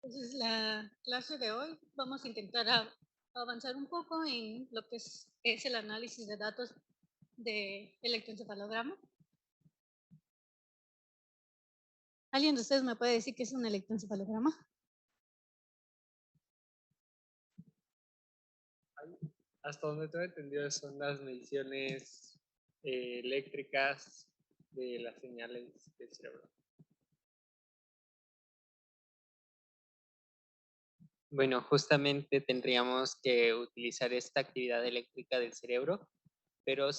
Entonces, la clase de hoy vamos a intentar avanzar un poco en lo que es el análisis de datos de electroencefalograma. ¿Alguien de ustedes me puede decir qué es un electroencefalograma? Hasta donde tengo entendido son las mediciones eléctricas de las señales del cerebro. Bueno, justamente tendríamos que utilizar esta actividad eléctrica del cerebro, pero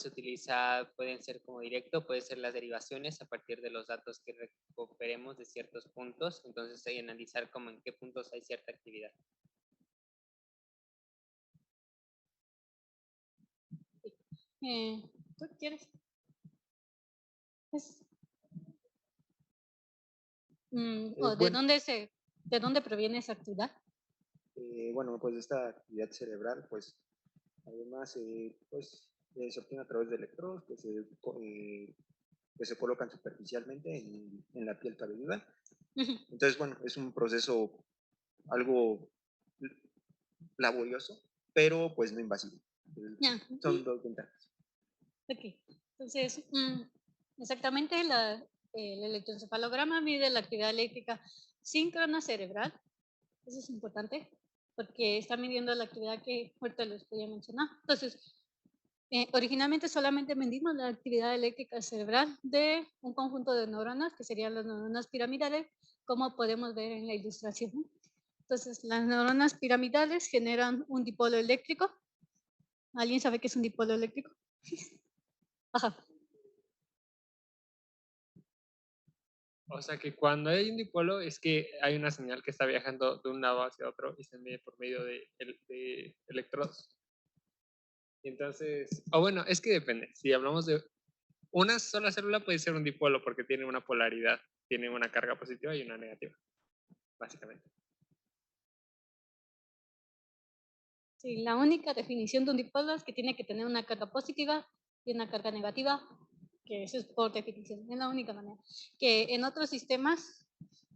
pueden ser como directo, pueden ser las derivaciones a partir de los datos que recuperemos de ciertos puntos, entonces hay que analizar como en qué puntos hay cierta actividad. ¿Tú quieres? Es- ¿O Bueno, de dónde proviene esa actividad? bueno, pues esta actividad cerebral, pues además, pues se obtiene a través de electrodos que se colocan superficialmente en la piel cabelluda. Entonces, bueno, es un proceso algo laborioso, pero pues no invasivo. Son dos ventajas. Ok, entonces, exactamente el electroencefalograma mide la actividad eléctrica síncrona cerebral. Eso es importante porque está midiendo la actividad que ahorita les voy a mencionar. Entonces, originalmente solamente medimos la actividad eléctrica cerebral de un conjunto de neuronas, que serían las neuronas piramidales, como podemos ver en la ilustración. Entonces, las neuronas piramidales generan un dipolo eléctrico. ¿Alguien sabe qué es un dipolo eléctrico? Ajá. O sea que cuando hay un dipolo es que hay una señal que está viajando de un lado hacia otro y se mide por medio de electrodos. Y entonces, bueno, es que depende. Si hablamos de una sola célula puede ser un dipolo porque tiene una polaridad, tiene una carga positiva y una negativa, básicamente. Sí, la única definición de un dipolo es que tiene que tener una carga positiva y una carga negativa, que eso es por definición, es la única manera. Que en otros sistemas,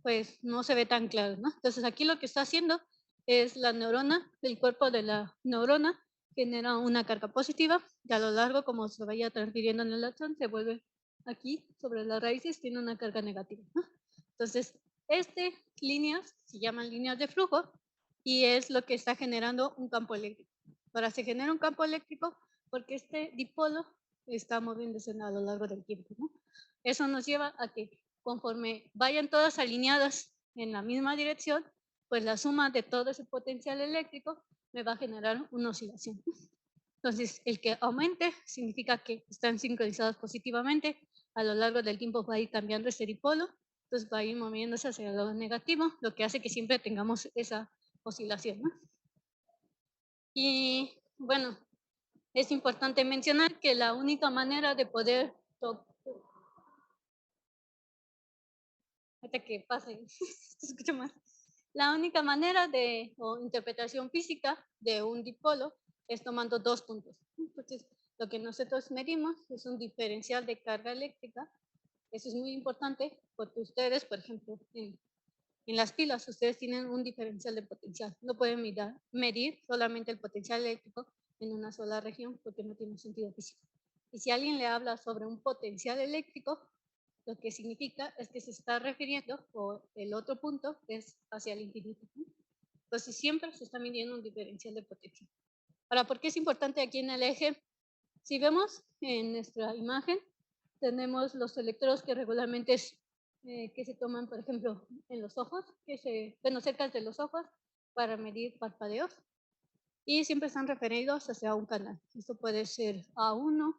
pues no se ve tan claro, ¿no? Entonces aquí lo que está haciendo es la neurona, el cuerpo de la neurona genera una carga positiva y a lo largo, como se vaya transfiriendo en el axón, se vuelve aquí sobre las raíces, tiene una carga negativa, ¿no? Entonces, estas líneas se llaman líneas de flujo y es lo que está generando un campo eléctrico. Ahora se genera un campo eléctrico porque este dipolo está moviéndose a lo largo del tiempo, ¿no? Eso nos lleva a que conforme vayan todas alineadas en la misma dirección, pues la suma de todo ese potencial eléctrico me va a generar una oscilación. Entonces, el que aumente significa que están sincronizados positivamente, a lo largo del tiempo va a ir cambiando ese dipolo, entonces va a ir moviéndose hacia el lado negativo, lo que hace que siempre tengamos esa oscilación, ¿no? Y bueno, es importante mencionar que la única manera de poder que pase, se escucha más. La única manera de o interpretación física de un dipolo es tomando dos puntos. Entonces, lo que nosotros medimos es un diferencial de carga eléctrica. Eso es muy importante porque ustedes, por ejemplo, en las pilas, ustedes tienen un diferencial de potencial. No pueden medir solamente el potencial eléctrico en una sola región porque no tiene sentido físico. Y si alguien le habla sobre un potencial eléctrico, lo que significa es que se está refiriendo, o el otro punto es hacia el infinito. Entonces siempre se está midiendo un diferencial de potencial. Ahora, ¿por qué es importante aquí en el eje? Si vemos en nuestra imagen, tenemos los electrodos que regularmente que se toman, por ejemplo, en los ojos, bueno, cerca de los ojos, para medir parpadeos, y siempre están referidos hacia un canal. Esto puede ser A1.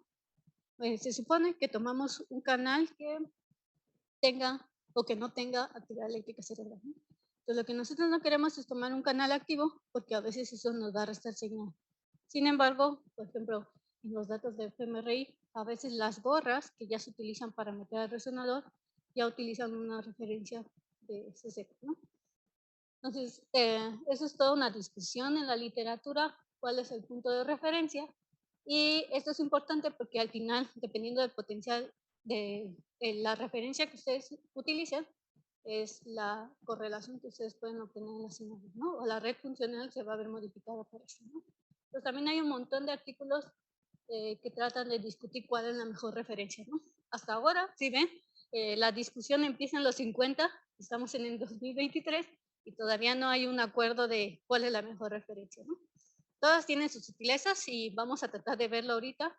Se supone que tomamos un canal que tenga o que no tenga actividad eléctrica cerebral, ¿no? Entonces, lo que nosotros no queremos es tomar un canal activo porque a veces eso nos va a restar señal. Sin embargo, por ejemplo, en los datos de fMRI, a veces las gorras que ya se utilizan para meter al resonador ya utilizan una referencia de CZ, ¿no? Entonces, eso es toda una discusión en la literatura, cuál es el punto de referencia. Y esto es importante porque al final, dependiendo del potencial de la referencia que ustedes utilicen, es la correlación que ustedes pueden obtener en las imágenes, ¿no? O la red funcional se va a ver modificada por eso, ¿no? Pues también hay un montón de artículos que tratan de discutir cuál es la mejor referencia, ¿no? Hasta ahora, si ven, la discusión empieza en los 50, estamos en el 2023 y todavía no hay un acuerdo de cuál es la mejor referencia, ¿no? Todas tienen sus sutilezas y vamos a tratar de verlo ahorita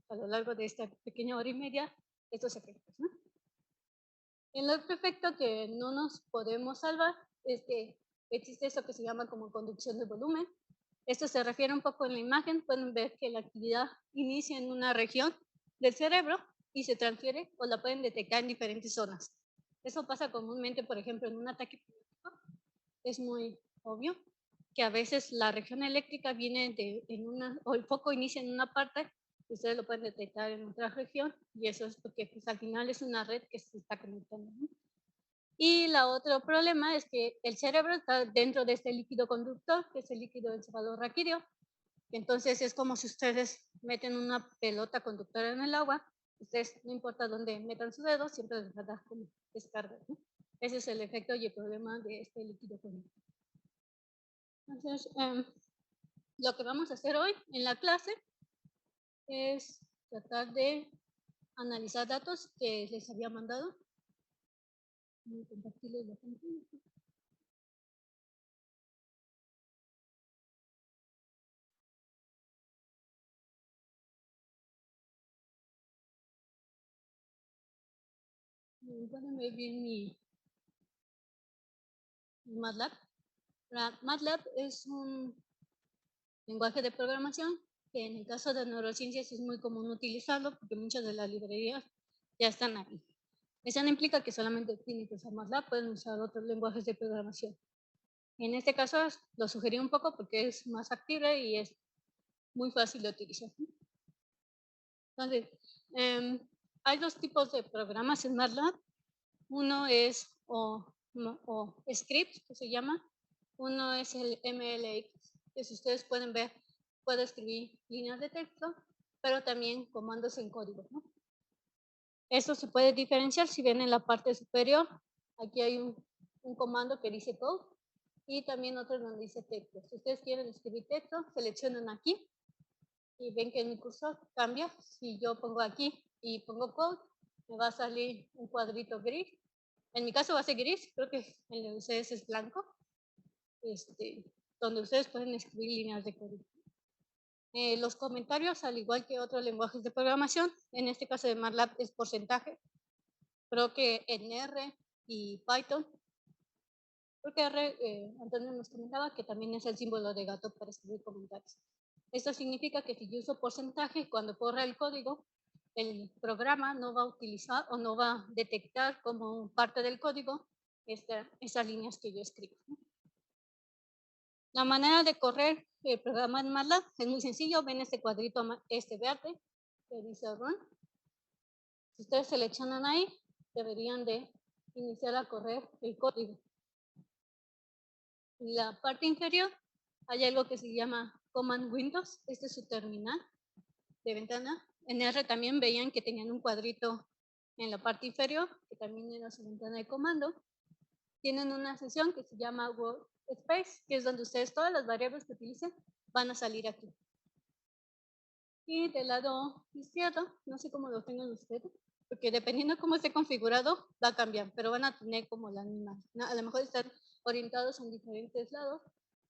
a lo largo de esta pequeña hora y media, estos efectos, ¿no? El otro efecto que no nos podemos salvar es que existe eso que se llama como conducción de volumen. Esto se refiere un poco en la imagen, pueden ver que la actividad inicia en una región del cerebro y se transfiere o la pueden detectar en diferentes zonas. Eso pasa comúnmente, por ejemplo, en un ataque epiléptico. Es muy obvio que a veces la región eléctrica viene en una, o el foco inicia en una parte, y ustedes lo pueden detectar en otra región, y eso es porque pues, al final es una red que se está conectando, ¿no? Y el otro problema es que el cerebro está dentro de este líquido conductor, que es el líquido encefalorraquídeo. Entonces es como si ustedes meten una pelota conductora en el agua, ustedes no importa dónde metan su dedo, siempre les va a dar como descarga, ¿no? Ese es el efecto y el problema de este líquido conductor. Entonces, lo que vamos a hacer hoy en la clase es tratar de analizar datos que les había mandado. Voy a compartirles la pantalla. Pueden ver bien mi MATLAB. MATLAB es un lenguaje de programación que en el caso de neurociencias es muy común utilizarlo porque muchas de las librerías ya están ahí. Eso no implica que solamente tienen que usar MATLAB, pueden usar otros lenguajes de programación. En este caso lo sugerí un poco porque es más factible y es muy fácil de utilizar. Entonces, hay dos tipos de programas en MATLAB. Uno es o script, que se llama. Uno es el MLX, que si ustedes pueden ver, puede escribir líneas de texto, pero también comandos en código, ¿no? Esto se puede diferenciar si ven en la parte superior. Aquí hay un comando que dice code y también otro donde dice texto. Si ustedes quieren escribir texto, seleccionan aquí y ven que mi cursor cambia. Si yo pongo aquí y pongo code, me va a salir un cuadrito gris. En mi caso va a ser gris, creo que el de ustedes es blanco, donde ustedes pueden escribir líneas de código. Los comentarios, al igual que otros lenguajes de programación, en este caso de MATLAB es porcentaje. Creo que en R y Python, creo que R, Antonio nos comentaba que también es el símbolo de gato para escribir comentarios. Esto significa que si yo uso porcentaje, cuando corra el código, el programa no va a utilizar o no va a detectar como parte del código esas líneas que yo escribo. La manera de correr el programa en MATLAB es muy sencillo. Ven este cuadrito verde que dice Run. Si ustedes seleccionan ahí, deberían de iniciar a correr el código. En la parte inferior hay algo que se llama Command Windows. Este es su terminal de ventana. En R también veían que tenían un cuadrito en la parte inferior, que también era su ventana de comando. Tienen una sección que se llama Workspace, que es donde ustedes todas las variables que utilicen van a salir aquí. Y del lado izquierdo, no sé cómo lo tengan ustedes, porque dependiendo de cómo esté configurado, va a cambiar, pero van a tener como la misma. A lo mejor están orientados en diferentes lados,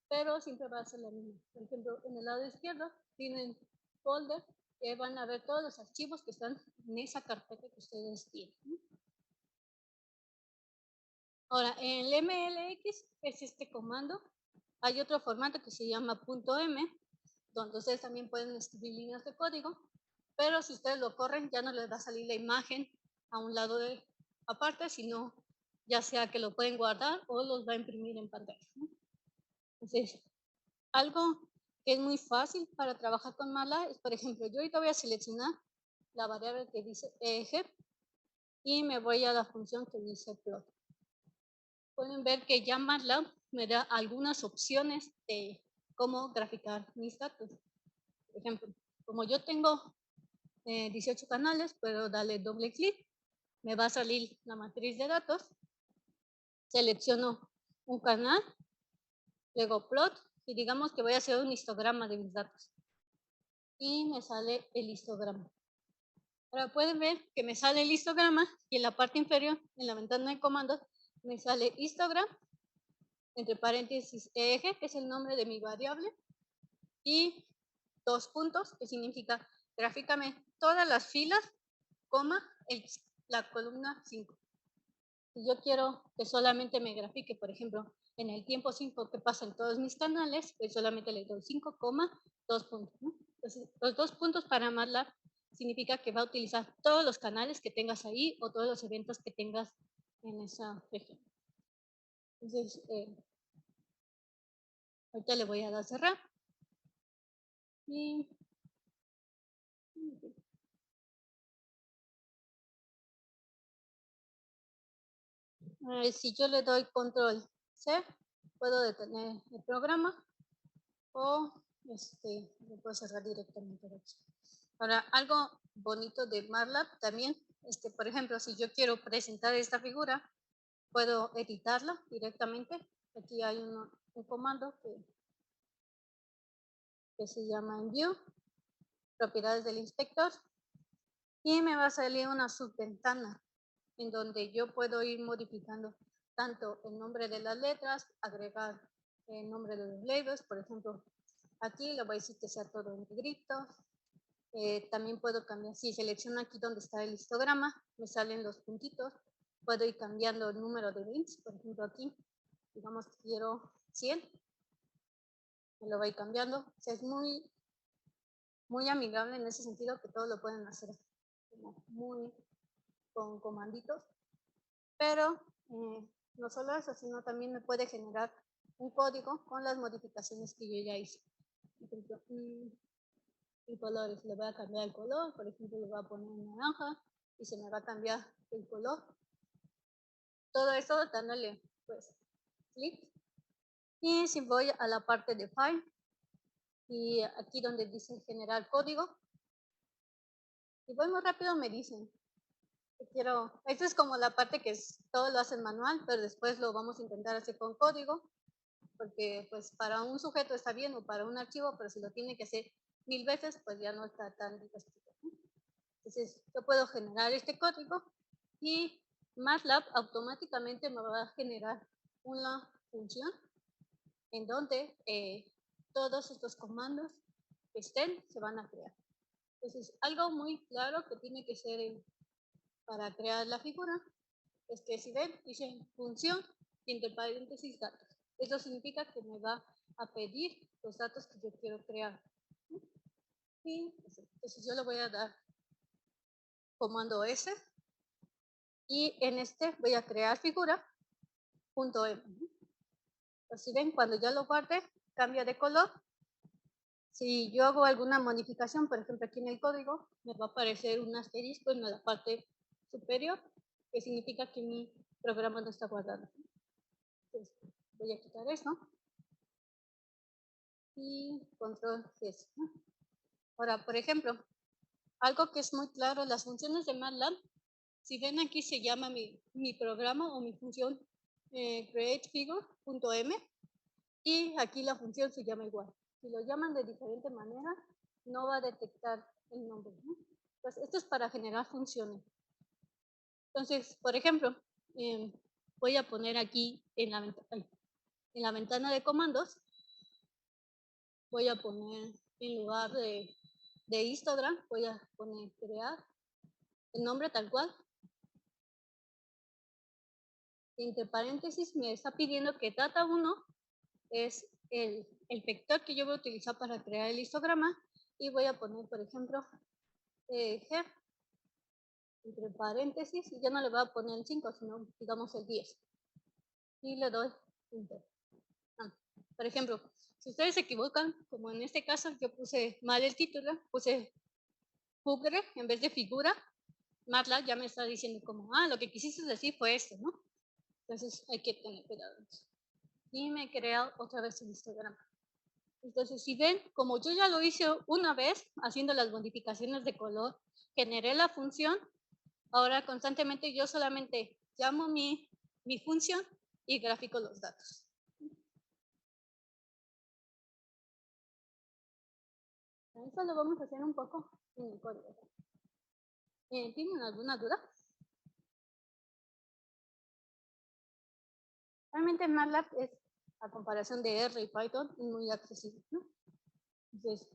pero siempre va a ser la misma. Por ejemplo, en el lado izquierdo tienen folder que van a ver todos los archivos que están en esa carpeta que ustedes tienen. Ahora, en el MLX es este comando. Hay otro formato que se llama .m, donde ustedes también pueden escribir líneas de código, pero si ustedes lo corren ya no les va a salir la imagen a un lado aparte, sino ya sea que lo pueden guardar o los va a imprimir en pantalla, ¿no? Entonces, algo que es muy fácil para trabajar con MATLAB es, por ejemplo, yo ahorita voy a seleccionar la variable que dice EG y me voy a la función que dice plot. Pueden ver que ya MATLAB me da algunas opciones de cómo graficar mis datos. Por ejemplo, como yo tengo 18 canales, puedo darle doble clic, me va a salir la matriz de datos selecciono un canal, luego plot, y digamos que voy a hacer un histograma de mis datos. Y me sale el histograma. Ahora pueden ver que me sale el histograma y en la parte inferior, en la ventana de comandos, me sale histogram, entre paréntesis eje, que es el nombre de mi variable, y 2 puntos, que significa gráficame todas las filas, coma, la columna 5. Si yo quiero que solamente me grafique, por ejemplo, en el tiempo 5 que pasa en todos mis canales, pues solamente le doy 5, 2 puntos. ¿no? Entonces, los 2 puntos para MATLAB significa que va a utilizar todos los canales que tengas ahí o todos los eventos que tengas en esa región. Entonces, ahorita le voy a dar cerrar. Y si yo le doy control C, puedo detener el programa o lo puedo cerrar directamente de aquí. Ahora, algo bonito de MATLAB también, por ejemplo, si yo quiero presentar esta figura, puedo editarla directamente. Aquí hay un comando que se llama en View, propiedades del inspector, y me va a salir una subventana en donde yo puedo ir modificando tanto el nombre de las letras, agregar el nombre de los labels, por ejemplo, aquí le voy a decir que sea todo en negrito. También puedo cambiar, si selecciono aquí donde está el histograma, me salen los puntitos, puedo ir cambiando el número de bits, por ejemplo aquí, digamos que quiero 100, me lo voy cambiando, o sea, es muy, muy amigable en ese sentido que todos lo pueden hacer como muy con comanditos, pero no solo eso, sino también me puede generar un código con las modificaciones que yo ya hice. Por ejemplo, y colores, le voy a cambiar el color, por ejemplo, le voy a poner naranja y se me va a cambiar el color. Todo esto dándole pues clic. Y si voy a la parte de file y aquí donde dice generar código, si voy muy rápido me dicen que quiero, esta es como la parte que todo lo hacen manual, pero después lo vamos a intentar hacer con código, porque pues para un sujeto está bien o para un archivo, pero si lo tiene que hacer 1000 veces, pues ya no está tan divertido. Entonces, yo puedo generar este código y MATLAB automáticamente me va a generar una función en donde todos estos comandos que estén se van a crear. Entonces, algo muy claro que tiene que ser para crear la figura es que si ven, dice función y entre paréntesis datos. Eso significa que me va a pedir los datos que yo quiero crear. Y entonces yo le voy a dar comando S y en voy a crear figura .m. Pues si ven, cuando ya lo guarde, cambia de color. Si yo hago alguna modificación, por ejemplo aquí en el código, me va a aparecer un asterisco en la parte superior, que significa que mi programa no está guardado. Entonces, voy a quitar eso. Y control S. Ahora, por ejemplo, algo que es muy claro, las funciones de MATLAB, si ven aquí se llama mi programa o mi función createFigure.m y aquí la función se llama igual. Si lo llaman de diferente manera, no va a detectar el nombre. ¿no? Entonces, esto es para generar funciones. Entonces, por ejemplo, voy a poner aquí en la ventana de comandos, voy a poner en lugar de histogram, voy a poner crear el nombre tal cual. Entre paréntesis me está pidiendo que data1 es el vector que yo voy a utilizar para crear el histograma y voy a poner, por ejemplo, G entre paréntesis y ya no le voy a poner el 5, sino digamos el 10. Y le doy enter. Por ejemplo, si ustedes se equivocan, como en este caso yo puse mal el título, puse figure en vez de figura, MATLAB ya me está diciendo como, lo que quisiste decir fue esto, ¿no? Entonces hay que tener cuidado. Y me crea otra vez el histograma. Entonces, si ven, como yo ya lo hice una vez, haciendo las modificaciones de color, generé la función, ahora constantemente yo solamente llamo mi función y grafico los datos. Eso lo vamos a hacer un poco en el código. ¿Tienen alguna duda? Realmente MATLAB es, a comparación de R y Python, muy accesible, ¿no? Entonces,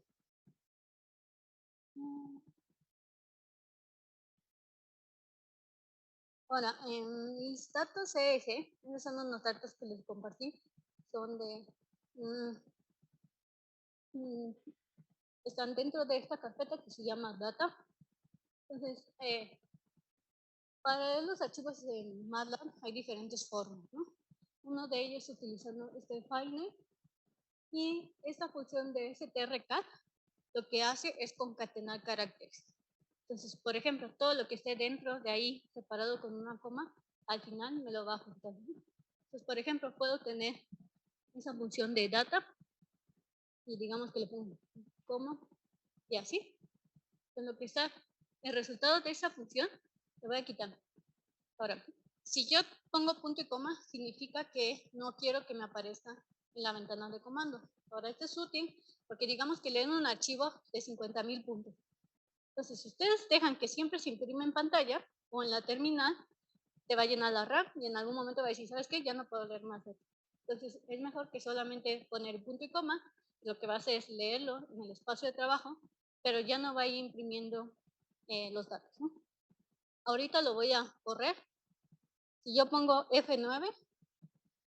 ahora, en mis datos EG, esos son unos datos que les compartí, son de, están dentro de esta carpeta que se llama data. Entonces, para leer los archivos en MATLAB hay diferentes formas, ¿no? Uno de ellos utilizando este FileName, y esta función de strcat lo que hace es concatenar caracteres. Entonces, por ejemplo, todo lo que esté dentro de ahí, separado con una coma, al final me lo va a juntar. Entonces, por ejemplo, puedo tener esa función de data y digamos que le pongo coma y así. Con lo que está el resultado de esa función, le voy a quitar. Ahora, si yo pongo punto y coma, significa que no quiero que me aparezca en la ventana de comando. Ahora, esto es útil porque digamos que leen un archivo de 50,000 puntos. Entonces, si ustedes dejan que siempre se imprime en pantalla o en la terminal, te va a llenar la RAM y en algún momento va a decir, ¿sabes qué? Ya no puedo leer más esto. Entonces, es mejor que solamente poner punto y coma, lo que va a hacer es leerlo en el espacio de trabajo, pero ya no va a ir imprimiendo los datos, ¿no? Ahorita lo voy a correr. Si yo pongo F9,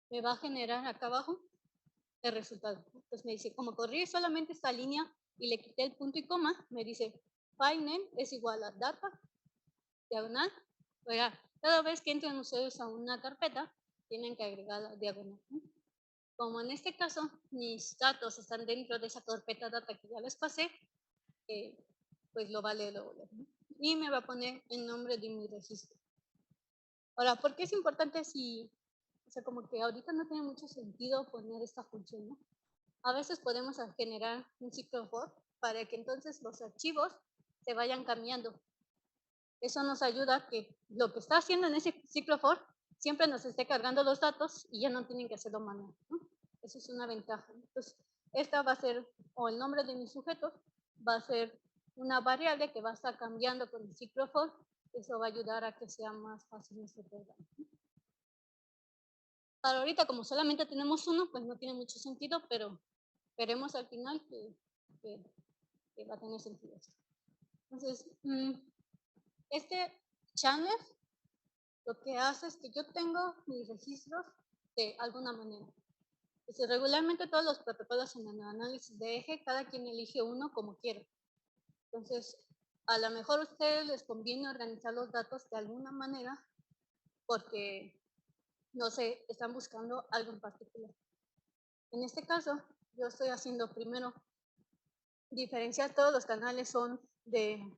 me va a generar acá abajo el resultado. Entonces me dice, como corrí solamente esta línea y le quité el punto y coma, me dice, FileName es igual a data, diagonal. Oiga, cada vez que entren ustedes a una carpeta, tienen que agregar la diagonal. Como en este caso, mis datos están dentro de esa carpeta data que ya les pasé, pues lo va a leer luego. Y me va a poner el nombre de mi registro. Ahora, ¿por qué es importante si, o sea, como que ahorita no tiene mucho sentido poner esta función, ¿no? A veces podemos generar un ciclo for para que entonces los archivos se vayan cambiando. Eso nos ayuda a que lo que está haciendo en ese ciclo for siempre nos esté cargando los datos y ya no tienen que hacerlo manual, ¿no? Eso es una ventaja. Entonces, esta va a ser, o el nombre de mis sujetos, va a ser una variable que va a estar cambiando con el ciclo for. Eso va a ayudar a que sea más fácil nuestro programa. Para ahorita, como solamente tenemos uno, pues no tiene mucho sentido, pero veremos al final que va a tener sentido. Entonces, este channel lo que hace es que yo tengo mis registros de alguna manera. Entonces, regularmente todos los protocolos en el análisis de eje, cada quien elige uno como quiere. Entonces, a lo mejor a ustedes les conviene organizar los datos de alguna manera porque, no sé, están buscando algo en particular. En este caso, yo estoy haciendo primero diferenciar todos los canales son del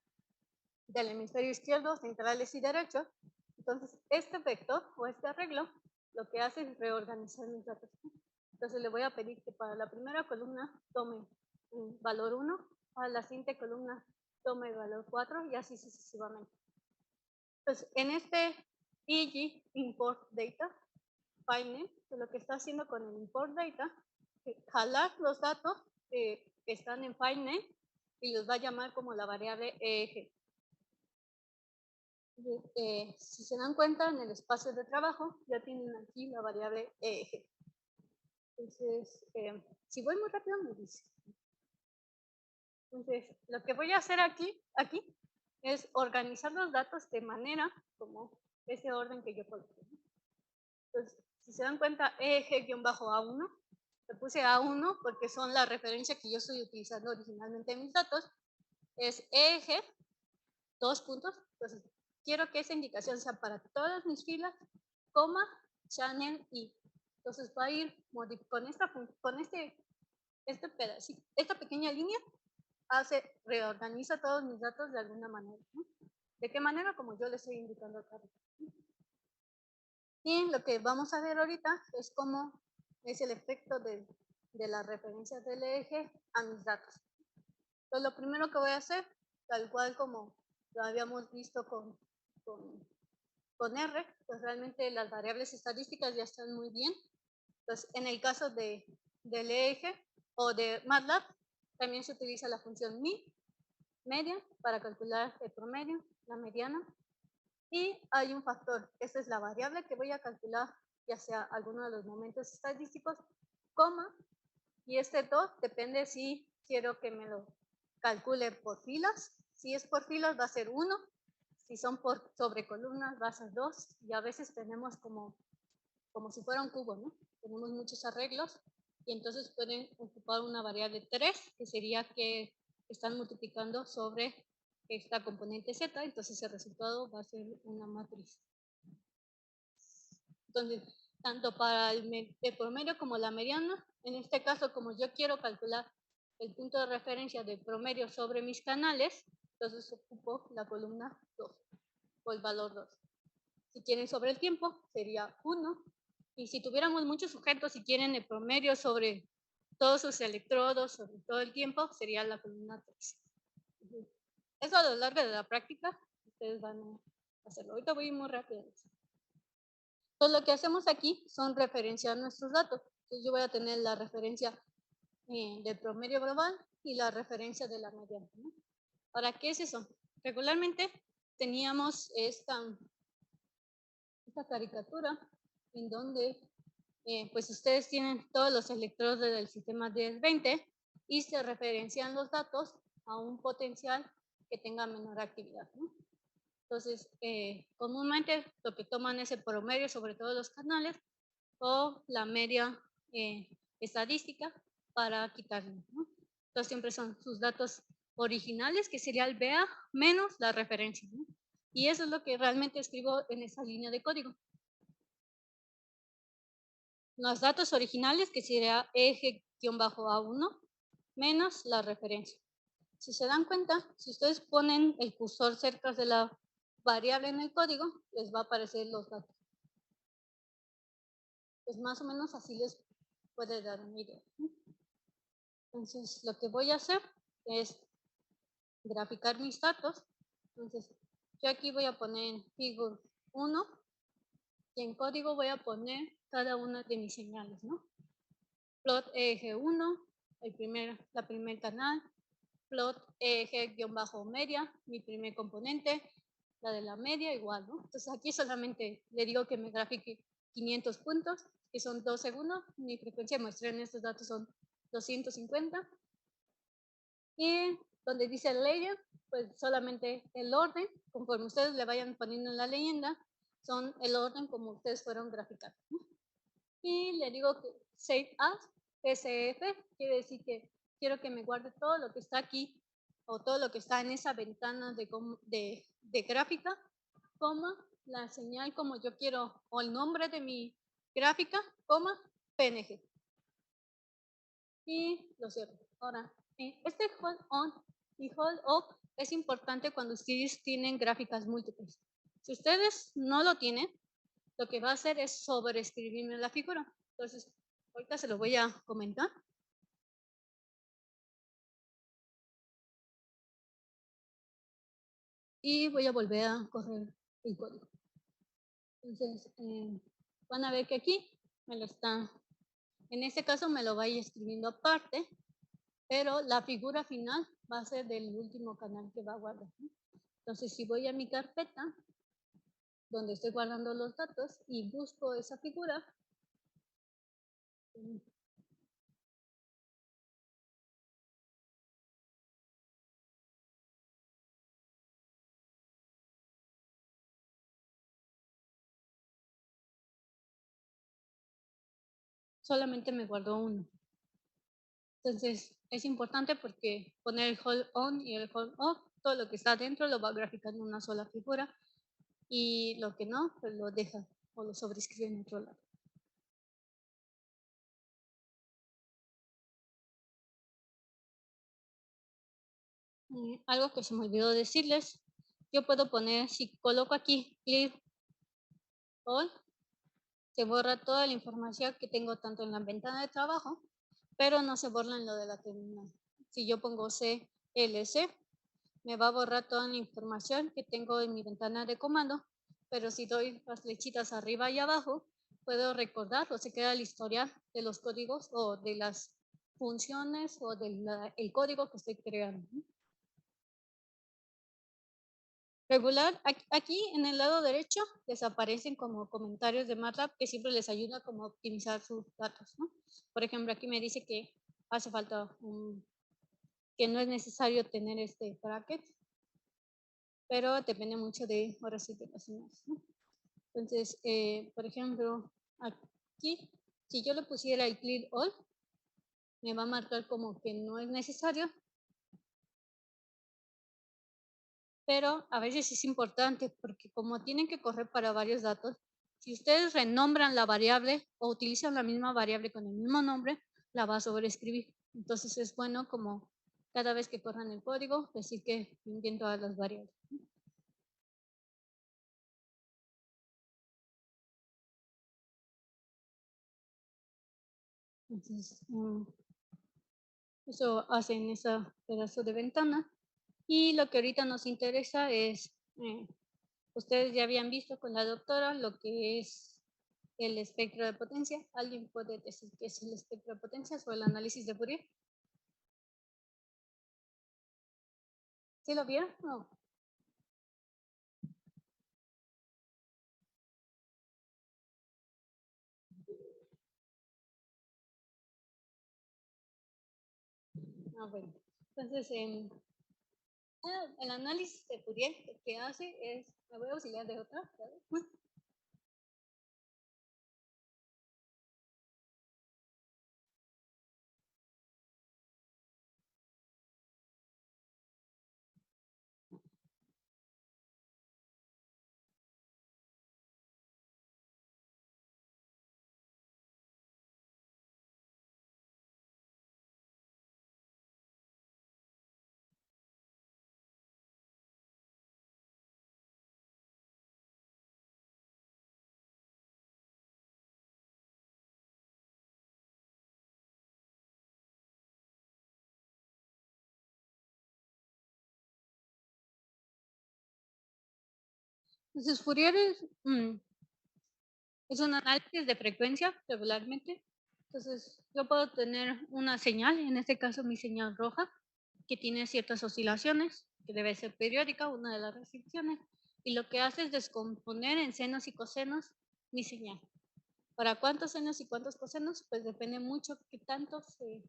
hemisferio izquierdo, centrales y derechos. Entonces, este vector o este arreglo lo que hace es reorganizar mis datos. Entonces, le voy a pedir que para la primera columna tome un valor 1, para la siguiente columna tome el valor 4 y así sucesivamente. Entonces, en este EG import data, FileName, lo que está haciendo con el import data, es jalar los datos que están en FileName y los va a llamar como la variable EG. Si se dan cuenta, en el espacio de trabajo ya tienen aquí la variable EG. Entonces, si voy muy rápido, me dice. Entonces, lo que voy a hacer aquí es organizar los datos de manera como ese orden que yo coloqué. Entonces, si se dan cuenta, EG-A1, le puse A1 porque son la referencia que yo estoy utilizando originalmente en mis datos, es EG, 2 puntos. Entonces, quiero que esa indicación sea para todas mis filas, coma, channel y. Entonces, va a ir con esta pequeña línea, reorganiza todos mis datos de alguna manera, ¿no? ¿De qué manera? Como yo les estoy indicando acá. Y lo que vamos a ver ahorita es cómo es el efecto de las referencias del eje a mis datos. Entonces, lo primero que voy a hacer, tal cual como lo habíamos visto con con R, pues realmente las variables estadísticas ya están muy bien. Entonces, en el caso del eje o de MATLAB, también se utiliza la función mi, media, para calcular el promedio, la mediana. Y hay un factor, esta es la variable que voy a calcular, ya sea alguno de los momentos estadísticos, coma, y este 2 depende si quiero que me lo calcule por filas. Si es por filas va a ser 1, si son sobre columnas va a ser 2, y a veces tenemos como si fuera un cubo, ¿no? Tenemos muchos arreglos, y entonces pueden ocupar una variable 3, que sería que están multiplicando sobre esta componente z, entonces el resultado va a ser una matriz. Entonces, tanto para el promedio como la mediana, en este caso, como yo quiero calcular el punto de referencia del promedio sobre mis canales, entonces ocupo la columna 2, o el valor 2. Si quieren sobre el tiempo, sería 1. Y si tuviéramos muchos sujetos, si quieren el promedio sobre todos sus electrodos, sobre todo el tiempo, sería la columna 3. Eso a lo largo de la práctica, ustedes van a hacerlo. Ahorita voy muy rápido. Entonces, lo que hacemos aquí son referenciar nuestros datos. Entonces, yo voy a tener la referencia del promedio global y la referencia de la mediana, ¿no? ¿Para qué es eso? Regularmente teníamos esta caricatura en donde pues ustedes tienen todos los electrodos del sistema 10-20 y se referencian los datos a un potencial que tenga menor actividad, ¿no? Entonces, comúnmente lo que toman es el promedio sobre todos los canales o la media estadística para quitarlo, ¿no? Entonces, siempre son sus datos originales, que sería el BA menos la referencia, ¿no? Y eso es lo que realmente escribo en esa línea de código. Los datos originales, que sería eje-A1 menos la referencia. Si se dan cuenta, si ustedes ponen el cursor cerca de la variable en el código, les va a aparecer los datos. Pues más o menos así les puede dar una idea, ¿no? Entonces, lo que voy a hacer es graficar mis datos. Entonces, yo aquí voy a poner en figure 1 y en código voy a poner cada una de mis señales, ¿no? Plot eje 1, la primer canal, plot eje-media, mi primer componente, la de la media igual, ¿no? Entonces aquí solamente le digo que me grafique 500 puntos, que son 2 segundos, mi frecuencia de muestreo en estos datos son 250. Y donde dice layer, pues solamente el orden, conforme ustedes le vayan poniendo en la leyenda, son el orden como ustedes fueron graficando, ¿no? Y le digo que save as, SF, quiere decir que quiero que me guarde todo lo que está aquí o todo lo que está en esa ventana de gráfica, coma, la señal como yo quiero, o el nombre de mi gráfica, coma, PNG. Y lo cierro. Ahora, este hold on y hold up es importante cuando ustedes tienen gráficas múltiples. Si ustedes no lo tienen, lo que va a hacer es sobreescribirme la figura. Entonces, ahorita se lo voy a comentar. Y voy a volver a correr el código. Entonces, van a ver que aquí me lo está, en este caso me lo va a ir escribiendo aparte, pero la figura final va a ser del último canal que va a guardar, ¿no? Entonces, si voy a mi carpeta, donde estoy guardando los datos, y busco esa figura, solamente me guardó uno. Entonces, es importante porque poner el hold on y el hold off, todo lo que está dentro lo va graficando en una sola figura, y lo que no, pues lo deja o lo sobrescribe en otro lado. Algo que se me olvidó decirles, yo puedo poner, si coloco aquí clear all, se borra toda la información que tengo tanto en la ventana de trabajo, pero no se borra en lo de la terminal. Si yo pongo CLC, me va a borrar toda la información que tengo en mi ventana de comando, pero si doy las flechitas arriba y abajo, puedo recordar o se queda la historia de los códigos o de las funciones o del código que estoy creando. Regular, aquí en el lado derecho les aparecen como comentarios de MATLAB que siempre les ayuda como a optimizar sus datos, ¿no? Por ejemplo, aquí me dice que hace falta que no es necesario tener este bracket, pero depende mucho de ahora sí de las señales, ¿no? Entonces, por ejemplo, aquí, si yo le pusiera el clear all, me va a marcar como que no es necesario, pero a veces es importante porque como tienen que correr para varios datos, si ustedes renombran la variable o utilizan la misma variable con el mismo nombre, la va a sobreescribir. Entonces es bueno como cada vez que corran el código, decir que limpien todas las variables. Entonces, eso hacen ese pedazo de ventana. Y lo que ahorita nos interesa es, ustedes ya habían visto con la doctora lo que es el espectro de potencia. ¿Alguien puede decir qué es el espectro de potencias o el análisis de Fourier? ¿Sí lo vieron? No. Ah, bueno. Entonces, el análisis de Fourier lo que hace es, me voy a auxiliar de otra, ¿sabes? Entonces, Fourier es un análisis de frecuencia regularmente. Entonces, yo puedo tener una señal, en este caso mi señal roja, que tiene ciertas oscilaciones, que debe ser periódica, una de las restricciones, y lo que hace es descomponer en senos y cosenos mi señal. ¿Para cuántos senos y cuántos cosenos? Pues depende mucho qué tanto se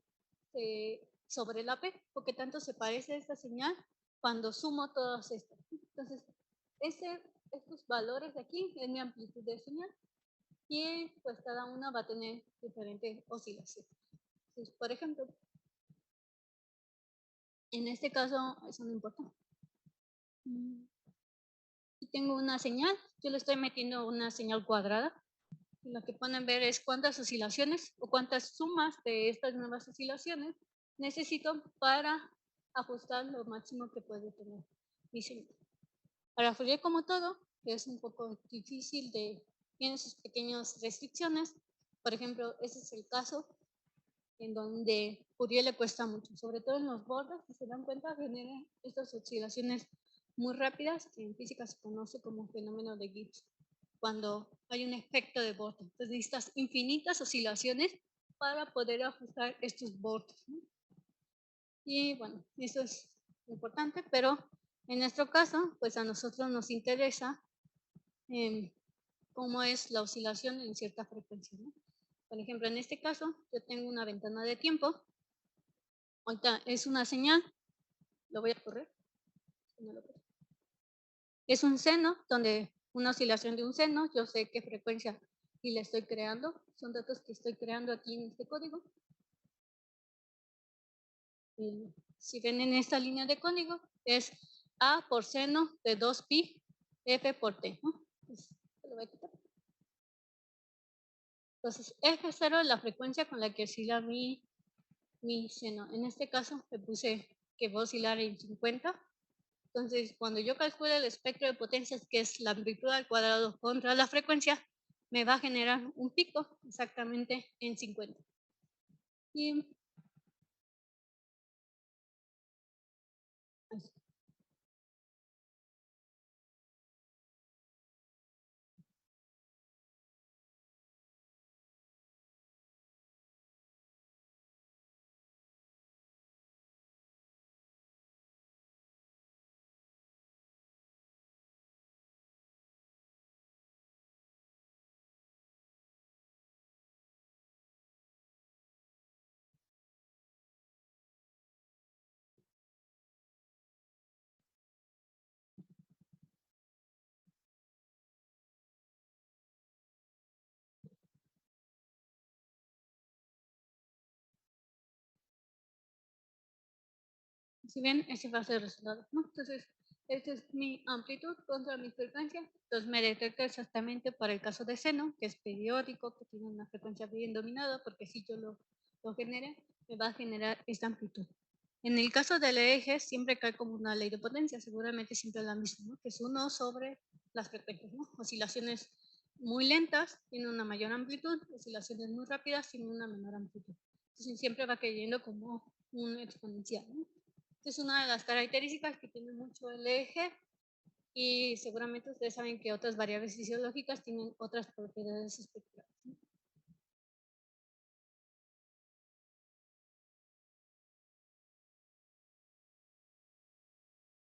sobrelape o qué tanto se parece a esta señal cuando sumo todas estas. Entonces, estos valores de aquí es mi amplitud de señal y pues cada una va a tener diferentes oscilaciones. Entonces, por ejemplo, en este caso, eso no importa. Si tengo una señal, yo le estoy metiendo una señal cuadrada. Y lo que pueden ver es cuántas oscilaciones o cuántas sumas de estas nuevas oscilaciones necesito para ajustar lo máximo que puede tener mi señal. Para Fourier, como todo, es un poco difícil tiene sus pequeñas restricciones. Por ejemplo, ese es el caso en donde Fourier le cuesta mucho, sobre todo en los bordes, si se dan cuenta, genera estas oscilaciones muy rápidas que en física se conoce como fenómeno de Gibbs, cuando hay un efecto de borde. Entonces necesitas infinitas oscilaciones para poder ajustar estos bordes, ¿no? Y bueno, eso es importante, pero en nuestro caso, pues a nosotros nos interesa cómo es la oscilación en cierta frecuencia, ¿no? Por ejemplo, en este caso, yo tengo una ventana de tiempo. Ahorita es una señal. Lo voy a correr. Es un seno, donde una oscilación de un seno, yo sé qué frecuencia y la estoy creando. Son datos que estoy creando aquí en este código. Y si ven en esta línea de código, es A por seno de 2pi f por t, ¿no? Lo voy a quitar. Entonces, F0 es la frecuencia con la que oscila mi seno. En este caso, le puse que va a oscilar en 50. Entonces, cuando yo calcule el espectro de potencias, que es la amplitud al cuadrado contra la frecuencia, me va a generar un pico exactamente en 50. Y Si ven, ese va a ser el resultado, ¿no? Entonces, esta es mi amplitud contra mi frecuencia. Entonces, me detecta exactamente para el caso de seno, que es periódico, que tiene una frecuencia bien dominada, porque si yo lo genere, me va a generar esta amplitud. En el caso del eje, siempre cae como una ley de potencia, seguramente siempre es la misma, ¿no? Que es 1 sobre las frecuencias, ¿no? Oscilaciones muy lentas tienen una mayor amplitud, oscilaciones muy rápidas tienen una menor amplitud. Entonces, siempre va cayendo como un exponencial, ¿no? Es una de las características que tiene mucho el eje y seguramente ustedes saben que otras variables fisiológicas tienen otras propiedades espectrales.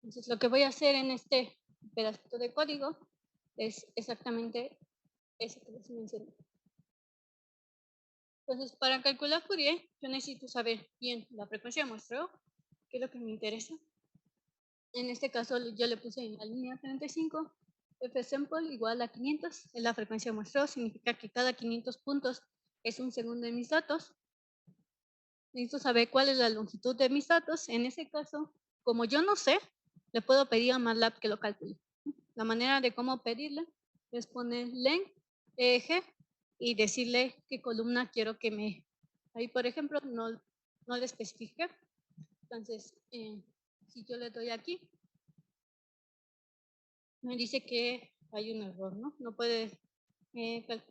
Entonces lo que voy a hacer en este pedacito de código es exactamente eso que les mencioné. Entonces para calcular Fourier yo necesito saber bien la frecuencia de muestreo, que es lo que me interesa. En este caso yo le puse en la línea 35 f sample igual a 500, es la frecuencia de muestreo, significa que cada 500 puntos es un segundo de mis datos. Necesito saber cuál es la longitud de mis datos. En ese caso, como yo no sé, le puedo pedir a MATLAB que lo calcule. La manera de cómo pedirle es poner len eje y decirle qué columna quiero que me... Ahí, por ejemplo, no le especifique. Entonces, si yo le doy aquí, me dice que hay un error, ¿no? No puede... es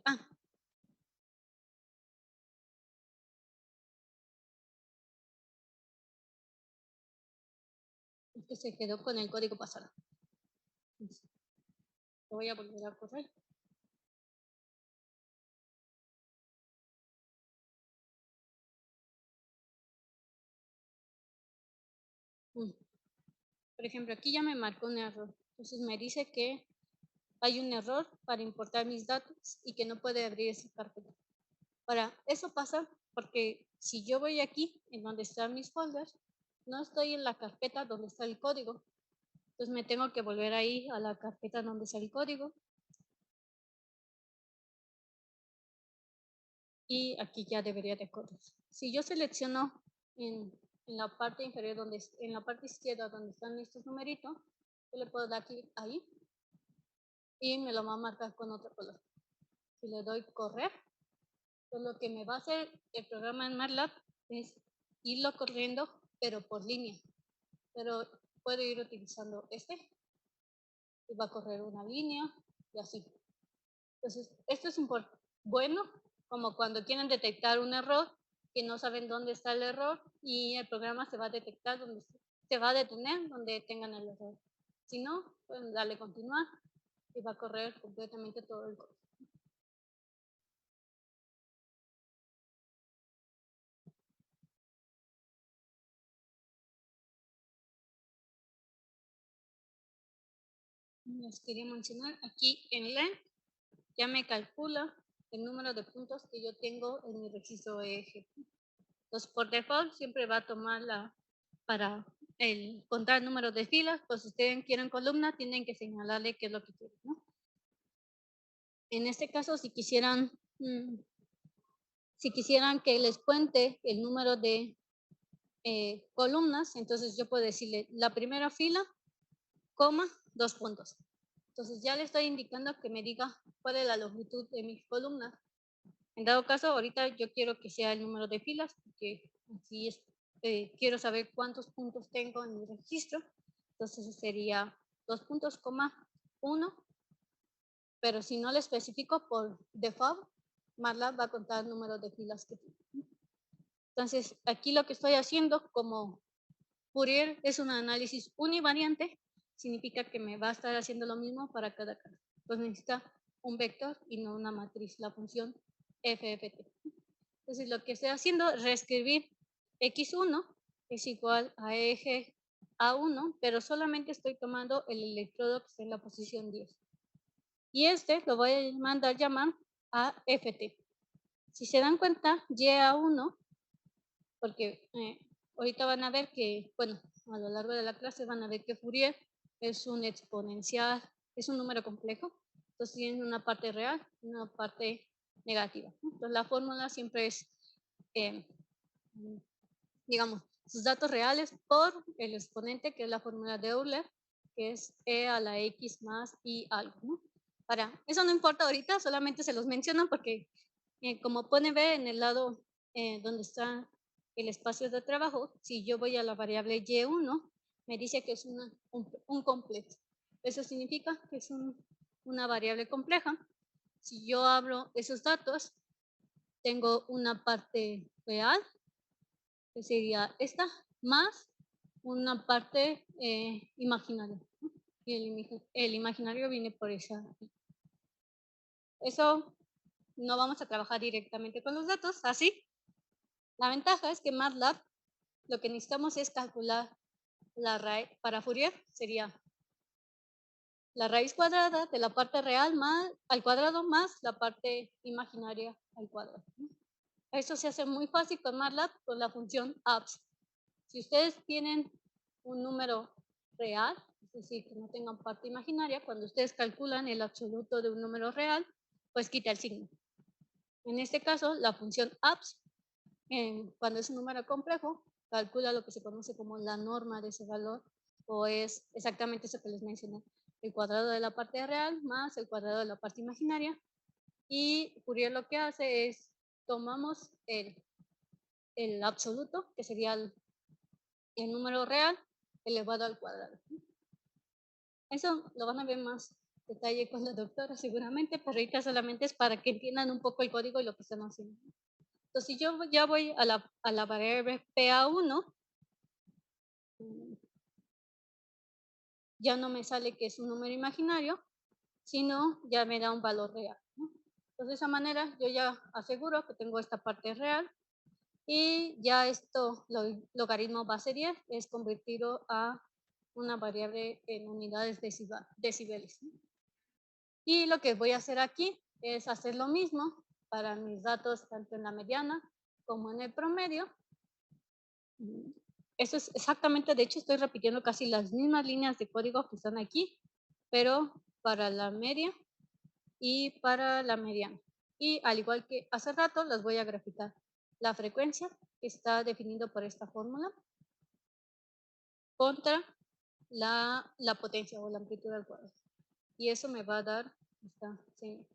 que se quedó con el código pasado. Entonces, lo voy a volver a correr. Por ejemplo, aquí ya me marcó un error. Entonces me dice que hay un error para importar mis datos y que no puede abrir esa carpeta. Para eso pasa porque si yo voy aquí, en donde están mis folders, no estoy en la carpeta donde está el código. Entonces me tengo que volver ahí a la carpeta donde está el código. Y aquí ya debería de correr. Si yo selecciono en la parte inferior, en la parte izquierda donde están estos numeritos, yo le puedo dar clic ahí y me lo va a marcar con otro color. Si le doy correr, pues lo que me va a hacer el programa en MATLAB es irlo corriendo, pero por línea. Pero puedo ir utilizando este y va a correr una línea y así. Entonces, esto es bueno como cuando quieren detectar un error que no saben dónde está el error y el programa se va a detectar se va a detener donde tengan el error. Si no, pueden darle continuar y va a correr completamente todo el código. Les quería mencionar aquí en len ya me calcula el número de puntos que yo tengo en mi registro eje. Entonces, por default, siempre va a tomar para contar el número de filas, pues si ustedes quieren columna, tienen que señalarle qué es lo que quieren, ¿no? En este caso, si quisieran que les cuente el número de columnas, entonces yo puedo decirle la primera fila, coma, 2 puntos. Entonces ya le estoy indicando que me diga cuál es la longitud de mis columnas. En dado caso, ahorita yo quiero que sea el número de filas, porque así quiero saber cuántos puntos tengo en mi registro. Entonces sería 2 puntos, 1, pero si no le especifico por default, MATLAB va a contar el número de filas que tiene. Entonces, aquí lo que estoy haciendo, como Fourier es un análisis univariante, significa que me va a estar haciendo lo mismo para cada caso. Pues necesita un vector y no una matriz, la función FFT. Entonces lo que estoy haciendo es reescribir x1 es igual a eje A1, pero solamente estoy tomando el electrodo que está en la posición 10. Y este lo voy a mandar llamar a FT. Si se dan cuenta, YA1, porque ahorita van a ver que, bueno, a lo largo de la clase van a ver que Fourier es un exponencial, es un número complejo, entonces tiene una parte real y una parte negativa. Entonces la fórmula siempre es, digamos, sus datos reales por el exponente, que es la fórmula de Euler, que es e a la x más y algo, ¿no? Eso no importa ahorita, solamente se los menciono porque como pueden ver en el lado donde está el espacio de trabajo, si yo voy a la variable y1, me dice que es un completo. Eso significa que es una variable compleja. Si yo abro esos datos, tengo una parte real, que sería esta, más una parte imaginaria. Y el imaginario viene por esa. Eso no vamos a trabajar directamente con los datos, así. La ventaja es que MATLAB lo que necesitamos es calcular la raíz. Para Fourier sería la raíz cuadrada de la parte real al cuadrado más la parte imaginaria al cuadrado. Eso se hace muy fácil con MATLAB con la función abs. Si ustedes tienen un número real, es decir, que no tengan parte imaginaria, cuando ustedes calculan el absoluto de un número real, pues quita el signo. En este caso, la función abs, cuando es un número complejo, calcula lo que se conoce como la norma de ese valor, o es exactamente eso que les mencioné, el cuadrado de la parte real más el cuadrado de la parte imaginaria. Y Fourier lo que hace es, tomamos el absoluto, que sería el número real elevado al cuadrado. Eso lo van a ver más detalle con la doctora seguramente, pero ahorita solamente es para que entiendan un poco el código y lo que están haciendo. Entonces, si yo ya voy a la variable PA1, ya no me sale que es un número imaginario, sino ya me da un valor real, ¿no? Entonces, de esa manera yo ya aseguro que tengo esta parte real y ya esto, logaritmo base 10, es convertido a una variable en unidades decibeles. Y lo que voy a hacer aquí es hacer lo mismo para mis datos tanto en la mediana como en el promedio. Eso es exactamente, de hecho estoy repitiendo casi las mismas líneas de código que están aquí, pero para la media y para la mediana. Y al igual que hace rato, las voy a graficar. La frecuencia está definido por esta fórmula contra la potencia o la amplitud al cuadrado. Y eso me va a dar esta señal.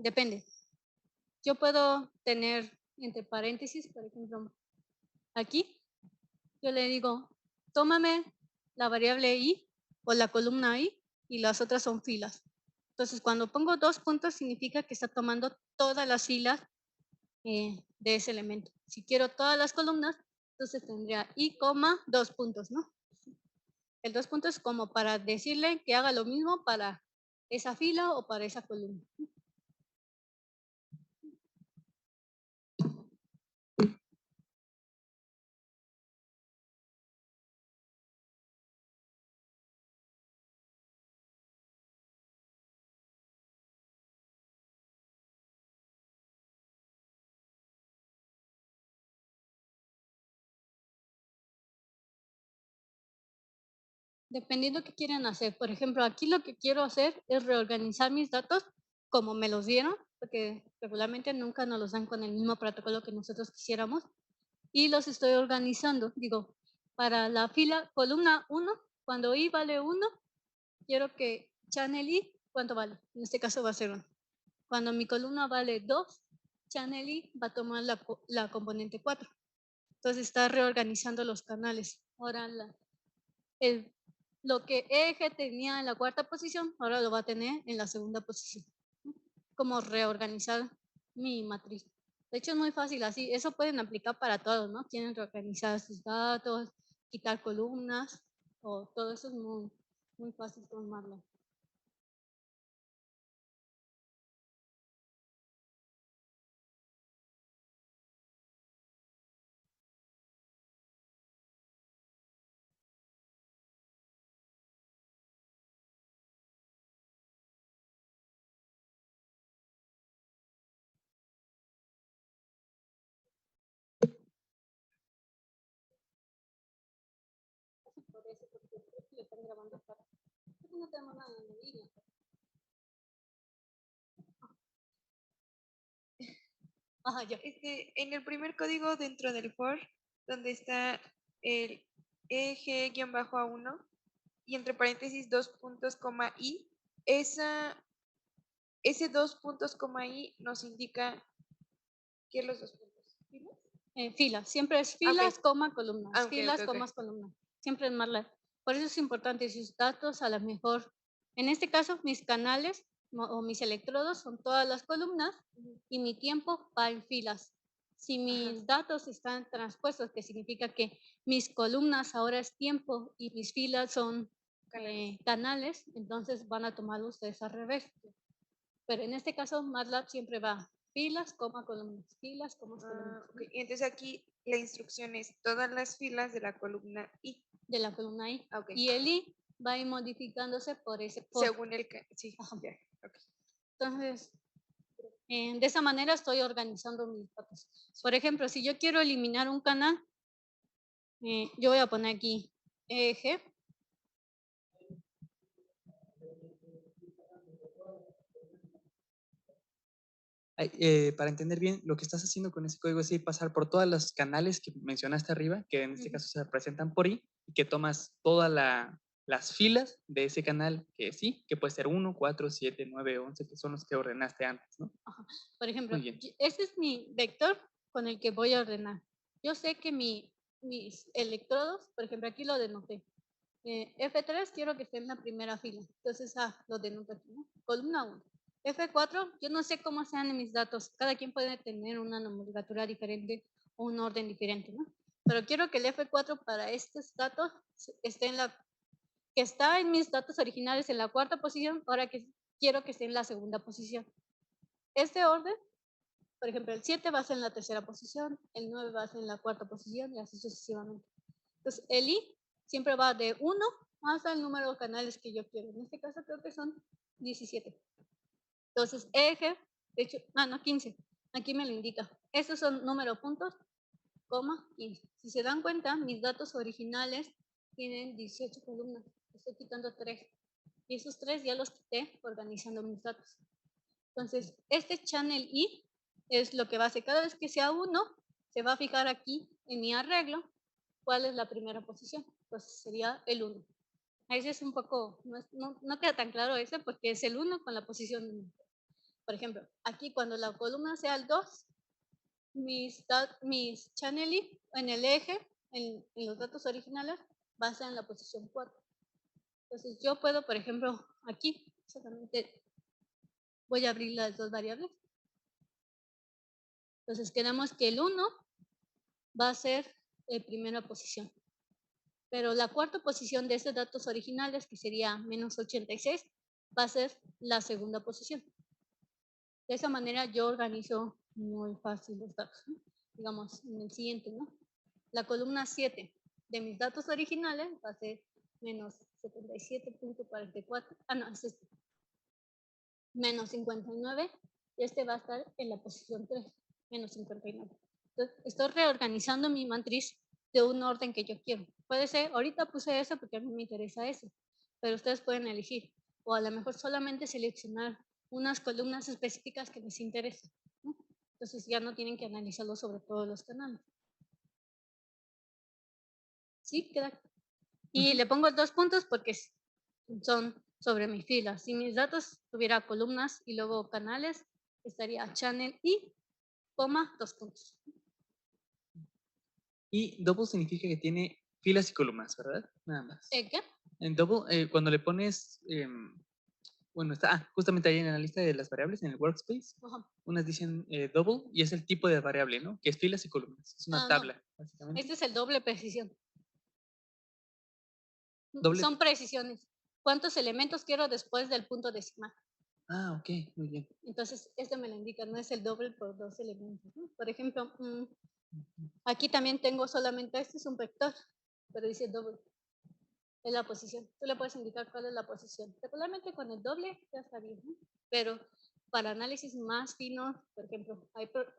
Depende. Yo puedo tener entre paréntesis, por ejemplo, aquí, yo le digo, tómame la variable i o la columna i y las otras son filas. Entonces, cuando pongo 2 puntos, significa que está tomando todas las filas de ese elemento. Si quiero todas las columnas, entonces tendría i, 2 puntos, ¿no? El 2 puntos es como para decirle que haga lo mismo para esa fila o para esa columna. Dependiendo qué quieren hacer. Por ejemplo, aquí lo que quiero hacer es reorganizar mis datos como me los dieron, porque regularmente nunca nos los dan con el mismo protocolo que nosotros quisiéramos. Y los estoy organizando. Digo, para la fila columna 1, cuando i vale 1, quiero que channel i, ¿cuánto vale? En este caso va a ser 1. Cuando mi columna vale 2, channel i va a tomar la componente 4. Entonces está reorganizando los canales. Ahora lo que eje tenía en la cuarta posición, ahora lo va a tener en la segunda posición. Como reorganizar mi matriz. De hecho, es muy fácil así. Eso pueden aplicar para todos, ¿no? Quieren reorganizar sus datos, quitar columnas, o todo eso es muy fácil tomarlo. sé por qué, creo que le están grabando para. Creo que no tenemos nada en la línea. Ajá, ya. En el primer código dentro del for, donde está el eje-a1 y entre paréntesis 2 puntos, coma i, ese 2 puntos, coma i nos indica ¿qué los 2 puntos? ¿Filas? Filas, siempre es Ok. filas, coma, columnas. Ah, ok, Filas, ok, ok. comas, columnas. Siempre es MATLAB. Por eso es importante sus datos a lo mejor. En este caso, mis canales o mis electrodos son todas las columnas y mi tiempo va en filas. Si mis datos están transpuestos, que significa que mis columnas ahora es tiempo y mis filas son canales, entonces van a tomar ustedes al revés. Pero en este caso, MATLAB siempre va filas, coma, columnas, filas, comas, columnas. Ok. Y entonces aquí la instrucción es todas las filas de la columna i. De la columna I. Ah, ok. Y el I va a ir modificándose por ese por. Según el que. Sí, Ajá. ya. Ok. Entonces, de esa manera estoy organizando mis datos. Por ejemplo, si yo quiero eliminar un canal, yo voy a poner aquí eje. Para entender bien, lo que estás haciendo con ese código es ir pasar por todos los canales que mencionaste arriba, que en este caso se representan por I, y que tomas todas las filas de ese canal que sí, que puede ser 1, 4, 7, 9, 11, que son los que ordenaste antes, ¿no? Ajá. Por ejemplo, Muy bien. este es mi vector con el que voy a ordenar. Yo sé que mis electrodos, por ejemplo, aquí lo denoté. F3 quiero que esté en la primera fila. Entonces, lo denoto aquí, ¿no? Columna 1. F4, yo no sé cómo sean mis datos. Cada quien puede tener una nomenclatura diferente o un orden diferente, ¿no? Pero quiero que el F4 para estos datos esté que está en mis datos originales en la cuarta posición, ahora que quiero que esté en la segunda posición. Este orden, por ejemplo, el 7 va a ser en la tercera posición, el 9 va a ser en la cuarta posición y así sucesivamente. Entonces, el I siempre va de 1 hasta el número de canales que yo quiero. En este caso creo que son 17. Entonces, eje, de hecho, no, 15. Aquí me lo indica. Estos son número puntos, coma, 15. Si se dan cuenta, mis datos originales tienen 18 columnas. Estoy quitando 3. Y esos 3 ya los quité organizando mis datos. Entonces, este channel I es lo que va a hacer. Cada vez que sea 1, se va a fijar aquí en mi arreglo cuál es la primera posición. Pues sería el 1. Ese es un poco, no queda tan claro ese porque es el 1 con la posición 1. Por ejemplo, aquí cuando la columna sea el 2, mis channel I en el eje, en los datos originales, va a estar en la posición 4. Entonces yo puedo, por ejemplo, aquí exactamente voy a abrir las dos variables. Entonces quedamos que el 1 va a ser la primera posición. Pero la cuarta posición de estos datos originales, que sería menos 86, va a ser la segunda posición. De esa manera yo organizo muy fácil los datos, ¿no? Digamos, en el siguiente, ¿no? La columna 7 de mis datos originales va a ser menos 77.44. No, es este. Menos 59. Y este va a estar en la posición 3, menos 59. Entonces, estoy reorganizando mi matriz de un orden que yo quiero. Puede ser, ahorita puse eso porque a mí me interesa eso, pero ustedes pueden elegir. O a lo mejor solamente seleccionar unas columnas específicas que les interesen, ¿no? Entonces ya no tienen que analizarlo sobre todos los canales. ¿Sí? ¿Queda? Y le pongo 2 puntos porque son sobre mis filas. Si mis datos tuviera columnas y luego canales, estaría channel I, coma, 2 puntos. Y double significa que tiene filas y columnas, ¿verdad? Nada más. ¿Qué? En double, cuando le pones, bueno, está justamente ahí en la lista de las variables, en el workspace, Ajá. unas dicen double y es el tipo de variable, ¿no? Que es filas y columnas. Es una tabla, básicamente. Este es el doble precisión. Doble. Son precisiones. ¿Cuántos elementos quiero después del punto decimal? Ah, ok, muy bien. Entonces, este me lo indica, no es el doble por 2 elementos, ¿no? Por ejemplo, aquí también tengo solamente, este es un vector, pero dice doble. Es la posición. Tú le puedes indicar cuál es la posición. Regularmente con el doble ya está bien, ¿no? Pero para análisis más finos, por ejemplo,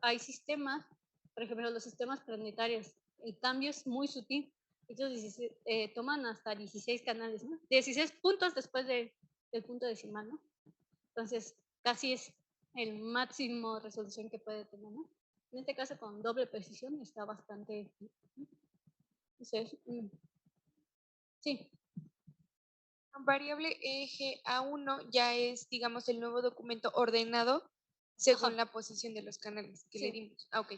hay sistemas, por ejemplo, los sistemas planetarios, el cambio es muy sutil ellos 16, toman hasta 16 canales, ¿no? 16 puntos después del punto decimal, ¿no? Entonces, casi es el máximo resolución que puede tener, ¿no? En este caso, con doble precisión está bastante. Entonces, sí. Variable eje A1 ya es, digamos, el nuevo documento ordenado según Ajá. la posición de los canales que le Sí. dimos. Ah, ok.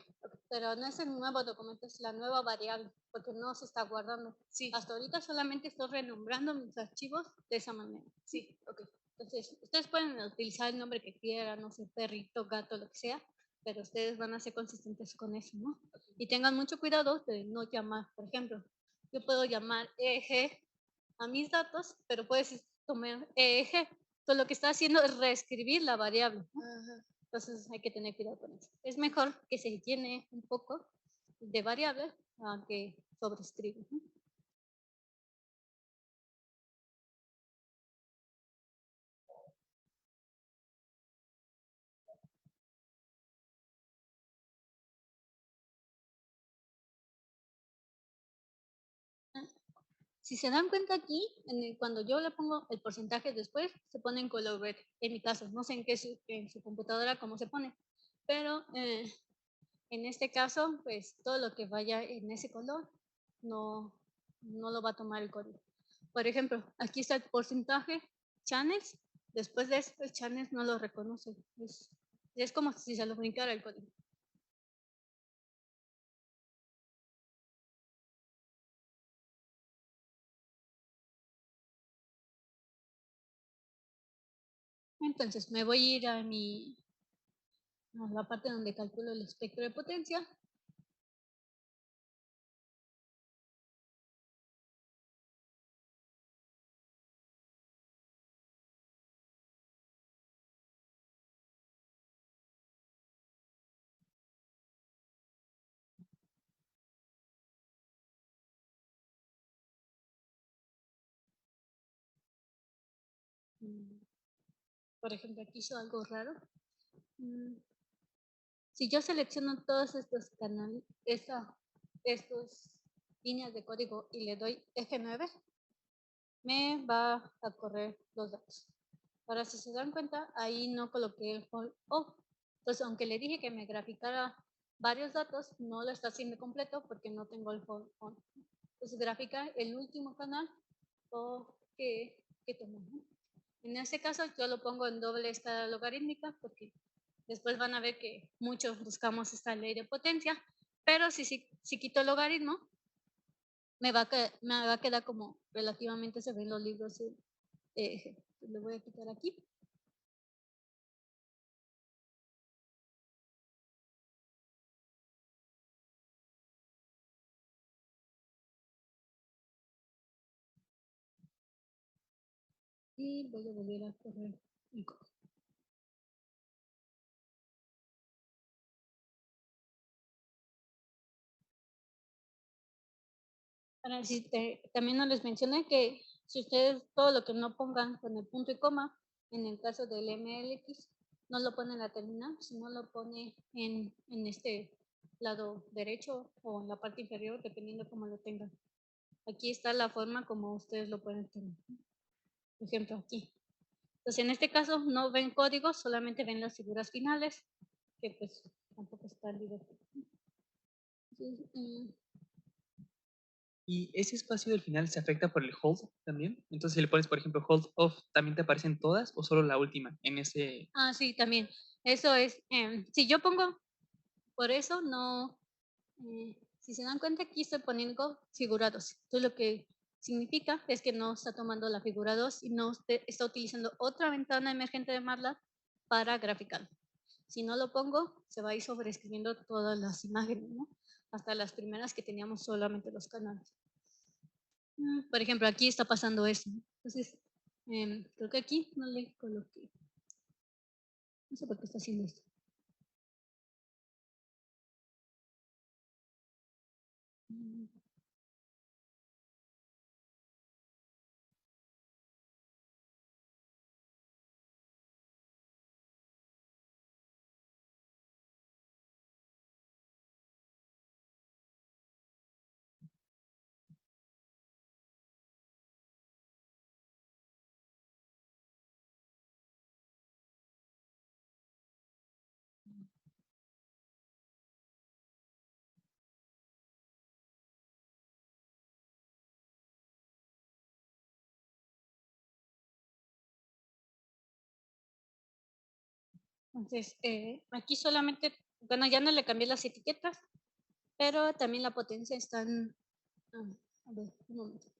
Pero no es el nuevo documento, es la nueva variable, porque no se está guardando. Sí, Hasta ahorita solamente estoy renombrando mis archivos de esa manera. sí, ok. Entonces, ustedes pueden utilizar el nombre que quieran, no sé, perrito, gato, lo que sea, pero ustedes van a ser consistentes con eso, ¿no? Y tengan mucho cuidado de no llamar, por ejemplo, yo puedo llamar eje a mis datos, pero puedes tomar eje. Entonces, lo que está haciendo es reescribir la variable, ¿no? Ajá. Entonces, hay que tener cuidado con eso. Es mejor que se llene un poco de variables a que sobreescriba, ¿no? Si se dan cuenta aquí, cuando yo le pongo el porcentaje después, se pone en color verde. En mi caso, no sé en su computadora cómo se pone, pero en este caso, pues todo lo que vaya en ese color no, no lo va a tomar el código. Por ejemplo, aquí está el porcentaje channels. Después de esto, el channels no lo reconoce. Es como si se lo brincara el código. Entonces me voy a ir a la parte donde calculo el espectro de potencia. Por ejemplo, aquí hizo algo raro. Si yo selecciono todos estos canales, estas líneas de código y le doy F9, me va a correr los datos. Ahora, si se dan cuenta, ahí no coloqué el hold off. Entonces, aunque le dije que me graficara varios datos, no lo está haciendo completo porque no tengo el hold on. Entonces, grafica el último canal o que tomó. En este caso, yo lo pongo en doble escala logarítmica porque después van a ver que muchos buscamos esta ley de potencia, pero si quito el logaritmo, me va a quedar como relativamente se ven los libros. Le voy a quitar aquí. Y voy a volver a correr el código. Ahora, también no les mencioné que si ustedes todo lo que no pongan con el punto y coma, en el caso del MLX, no lo pone en la terminal, sino lo pone en este lado derecho o en la parte inferior, dependiendo cómo lo tengan. Aquí está la forma como ustedes lo pueden tener. Por ejemplo, aquí. Entonces, en este caso no ven códigos, solamente ven las figuras finales, que pues tampoco están divertidos. ¿Y ese espacio del final se afecta por el hold también? Entonces, si le pones, por ejemplo, hold off, ¿también te aparecen todas o solo la última en ese? Sí, también. Eso es, si yo pongo, por eso no, si se dan cuenta, aquí estoy poniendo figura 2. Entonces, lo que significa es que no está tomando la figura 2 y no está utilizando otra ventana emergente de MATLAB para graficar. Si no lo pongo, se va a ir sobreescribiendo todas las imágenes, ¿no? Hasta las primeras que teníamos solamente los canales. Por ejemplo, aquí está pasando eso. Entonces, creo que aquí no le coloqué. No sé por qué está haciendo esto. Entonces, aquí solamente, bueno, ya no le cambié las etiquetas, pero también la potencia está en, a ver, un momento.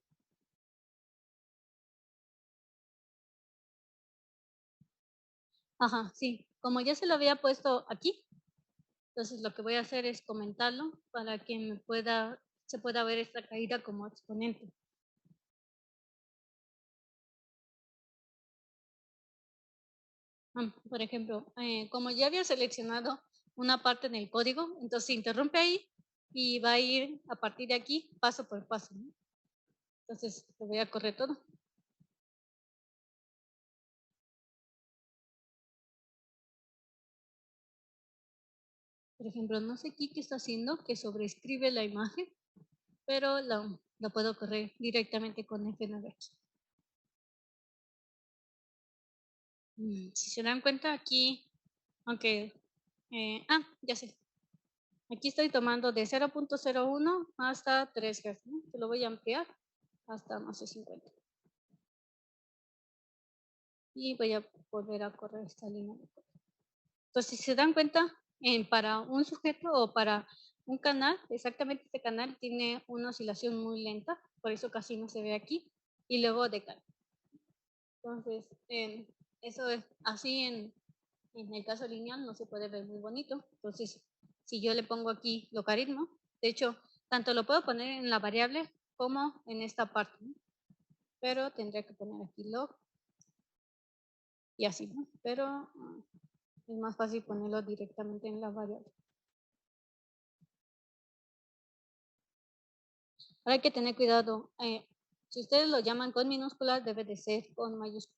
Ajá, sí, como ya se lo había puesto aquí, entonces lo que voy a hacer es comentarlo para que se pueda ver esta caída como exponente. Por ejemplo, como ya había seleccionado una parte en el código, entonces se interrumpe ahí y va a ir a partir de aquí paso por paso, ¿no? Entonces lo voy a correr todo. Por ejemplo, no sé aquí qué está haciendo, que sobreescribe la imagen, pero lo puedo correr directamente con F9 aquí. Si se dan cuenta aquí, aunque, ya sé. Aquí estoy tomando de 0.01 hasta 3 Hz, ¿no? Se lo voy a ampliar hasta más de 50. Y voy a volver a correr esta línea de código. Entonces, si se dan cuenta, para un sujeto o para un canal, exactamente este canal tiene una oscilación muy lenta, por eso casi no se ve aquí, y luego decae. Entonces, eso es así en el caso lineal no se puede ver muy bonito. Entonces, si yo le pongo aquí logaritmo, de hecho, tanto lo puedo poner en la variable como en esta parte, ¿no? Pero tendría que poner aquí log y así, ¿no? Pero es más fácil ponerlo directamente en la variable. Ahora hay que tener cuidado. Si ustedes lo llaman con minúsculas, debe de ser con mayúsculas.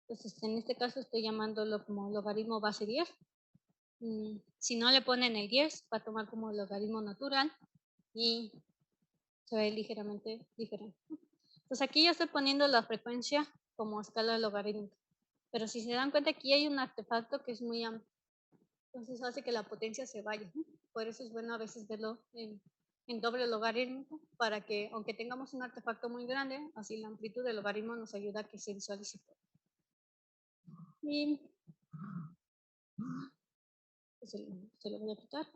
Entonces, en este caso estoy llamándolo como logaritmo base 10. Si no le ponen el 10, va a tomar como logaritmo natural y se ve ligeramente diferente. Entonces aquí ya estoy poniendo la frecuencia como escala logarítmica. Pero si se dan cuenta, aquí hay un artefacto que es muy amplio. Entonces hace que la potencia se vaya. Por eso es bueno a veces verlo en doble logarítmico, para que aunque tengamos un artefacto muy grande, así la amplitud del logaritmo nos ayuda a que se visualice todo. Y se lo voy a quitar.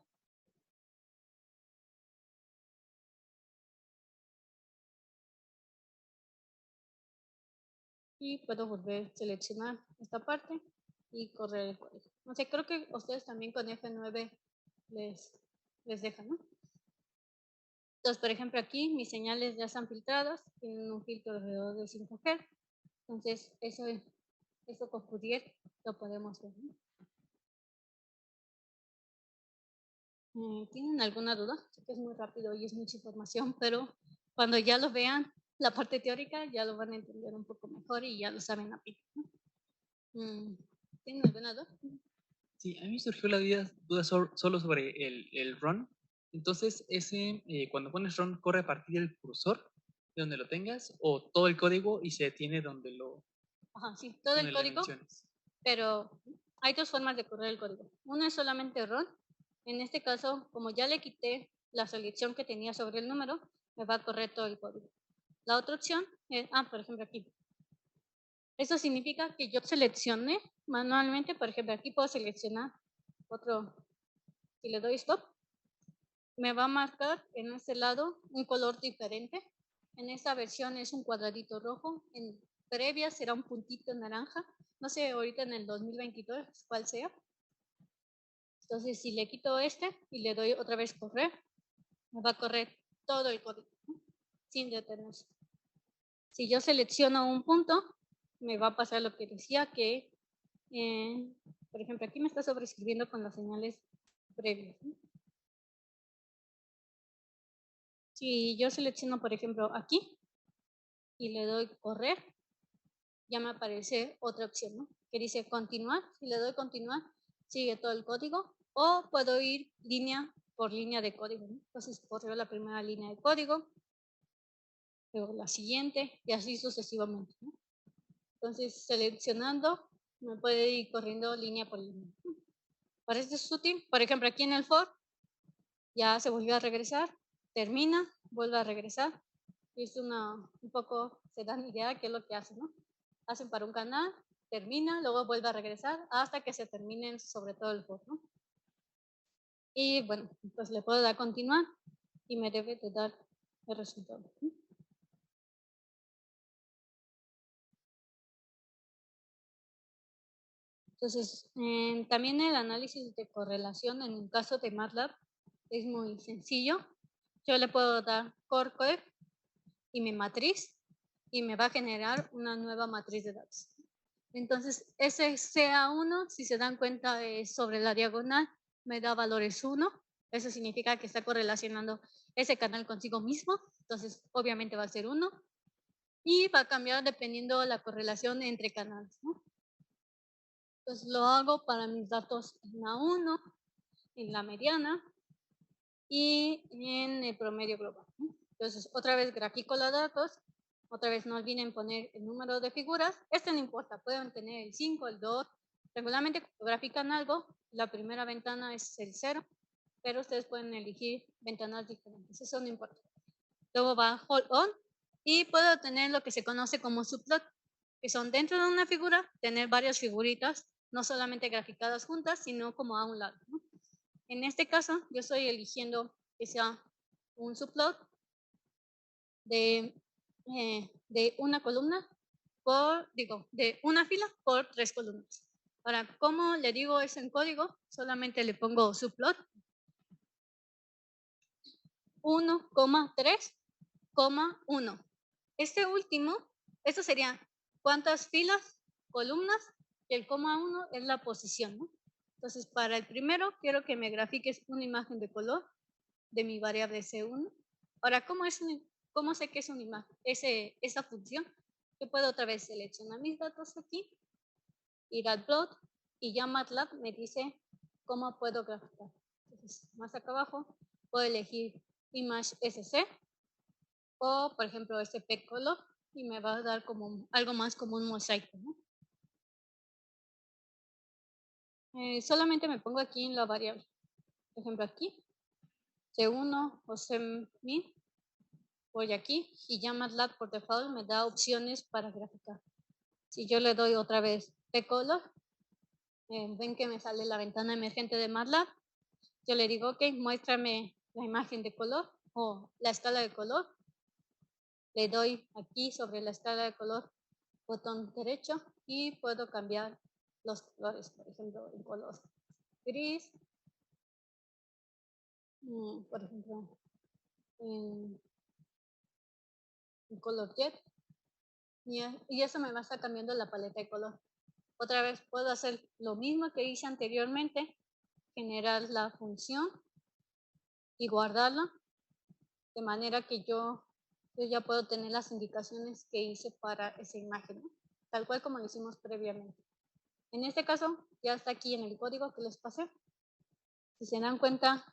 Y puedo volver a seleccionar esta parte y correr el código. No sé, creo que ustedes también con F9 les dejan, ¿no? Entonces, por ejemplo, aquí mis señales ya están filtradas, tienen un filtro alrededor de 5 Hz. Entonces, eso con Fourier lo podemos ver, ¿no? ¿Tienen alguna duda? Sé que es muy rápido y es mucha información, pero cuando ya lo vean, la parte teórica, ya lo van a entender un poco mejor y ya lo saben aplicar, ¿no? ¿Tienen alguna duda? Sí, a mí me surgió la duda solo sobre el run. Entonces, cuando pones run, ¿corre a partir del cursor de donde lo tengas o todo el código y se detiene donde Ajá, sí, todo donde el le código, menciones? pero hay dos formas de correr el código. Uno es solamente run. En este caso, como ya le quité la selección que tenía sobre el número, me va a correr todo el código. La otra opción es, por ejemplo aquí. Eso significa que yo seleccioné manualmente, por ejemplo, aquí puedo seleccionar otro, si le doy stop, me va a marcar en este lado un color diferente. En esta versión es un cuadradito rojo, en previa será un puntito naranja. No sé ahorita en el 2022 cuál sea. Entonces, si le quito este y le doy otra vez correr, me va a correr todo el código, ¿no? Sin detenerse. Si yo selecciono un punto, me va a pasar lo que decía que, por ejemplo, aquí me está sobreescribiendo con las señales previas, ¿no? Si yo selecciono, por ejemplo, aquí y le doy correr, ya me aparece otra opción, ¿no? Que dice continuar. Si le doy continuar, sigue todo el código. O puedo ir línea por línea de código, ¿no? Entonces correo la primera línea de código, luego la siguiente y así sucesivamente, ¿no? Entonces seleccionando me puede ir corriendo línea por línea. Parece útil. Por ejemplo, aquí en el for ya se volvió a regresar, termina, vuelve a regresar. Y es un poco, se dan idea de qué es lo que hacen, ¿no? Hacen para un canal, termina, luego vuelve a regresar hasta que se terminen sobre todo el for, ¿no? Y bueno, pues le puedo dar continuar y me debe de dar el resultado. Entonces, también el análisis de correlación en el caso de MATLAB es muy sencillo. Yo le puedo dar core y mi matriz y me va a generar una nueva matriz de datos. Entonces, ese CA1, si se dan cuenta sobre la diagonal, me da valores 1. Eso significa que está correlacionando ese canal consigo mismo. Entonces, obviamente va a ser 1. Y va a cambiar dependiendo de la correlación entre canales, ¿no? Entonces, lo hago para mis datos en la 1, en la mediana y en el promedio global, ¿no? Entonces, otra vez grafico los datos. Otra vez no olviden poner el número de figuras. Este no importa, pueden tener el 5, el 2. Regularmente cuando grafican algo, la primera ventana es el 0, pero ustedes pueden elegir ventanas diferentes. Eso no importa. Luego va hold on y puedo tener lo que se conoce como subplot, que son dentro de una figura, tener varias figuritas, no solamente graficadas juntas, sino como a un lado, ¿no? En este caso, yo estoy eligiendo que sea un subplot de una columna de una fila por 3 columnas. Ahora, ¿cómo le digo eso en código? Solamente le pongo subplot 1,3,1. Este último, esto sería cuántas filas, columnas, y el coma 1 es la posición, ¿no? Entonces, para el primero, quiero que me grafiques una imagen de color de mi variable C1. Ahora, ¿cómo sé que es una imagen? Esa función. Yo puedo otra vez seleccionar mis datos aquí, ir al plot, y ya MATLAB me dice cómo puedo graficar. Entonces, más acá abajo, puedo elegir Image SC o, por ejemplo, SP Color, y me va a dar como algo más como un mosaico, ¿no? Solamente me pongo aquí en la variable. Por ejemplo, aquí, C1 o C1000, voy aquí y ya MATLAB por default me da opciones para graficar. Si yo le doy otra vez P-Color, ven que me sale la ventana emergente de MATLAB. Yo le digo, ok, muéstrame la imagen de color o la escala de color. Le doy aquí sobre la escala de color, botón derecho, y puedo cambiar los colores. Por ejemplo, el color gris, por ejemplo, el color jet, y eso me va a estar cambiando la paleta de color. Otra vez puedo hacer lo mismo que hice anteriormente, generar la función y guardarla, de manera que yo ya puedo tener las indicaciones que hice para esa imagen, ¿no? Tal cual como lo hicimos previamente. En este caso, ya está aquí en el código que les pasé. Si se dan cuenta,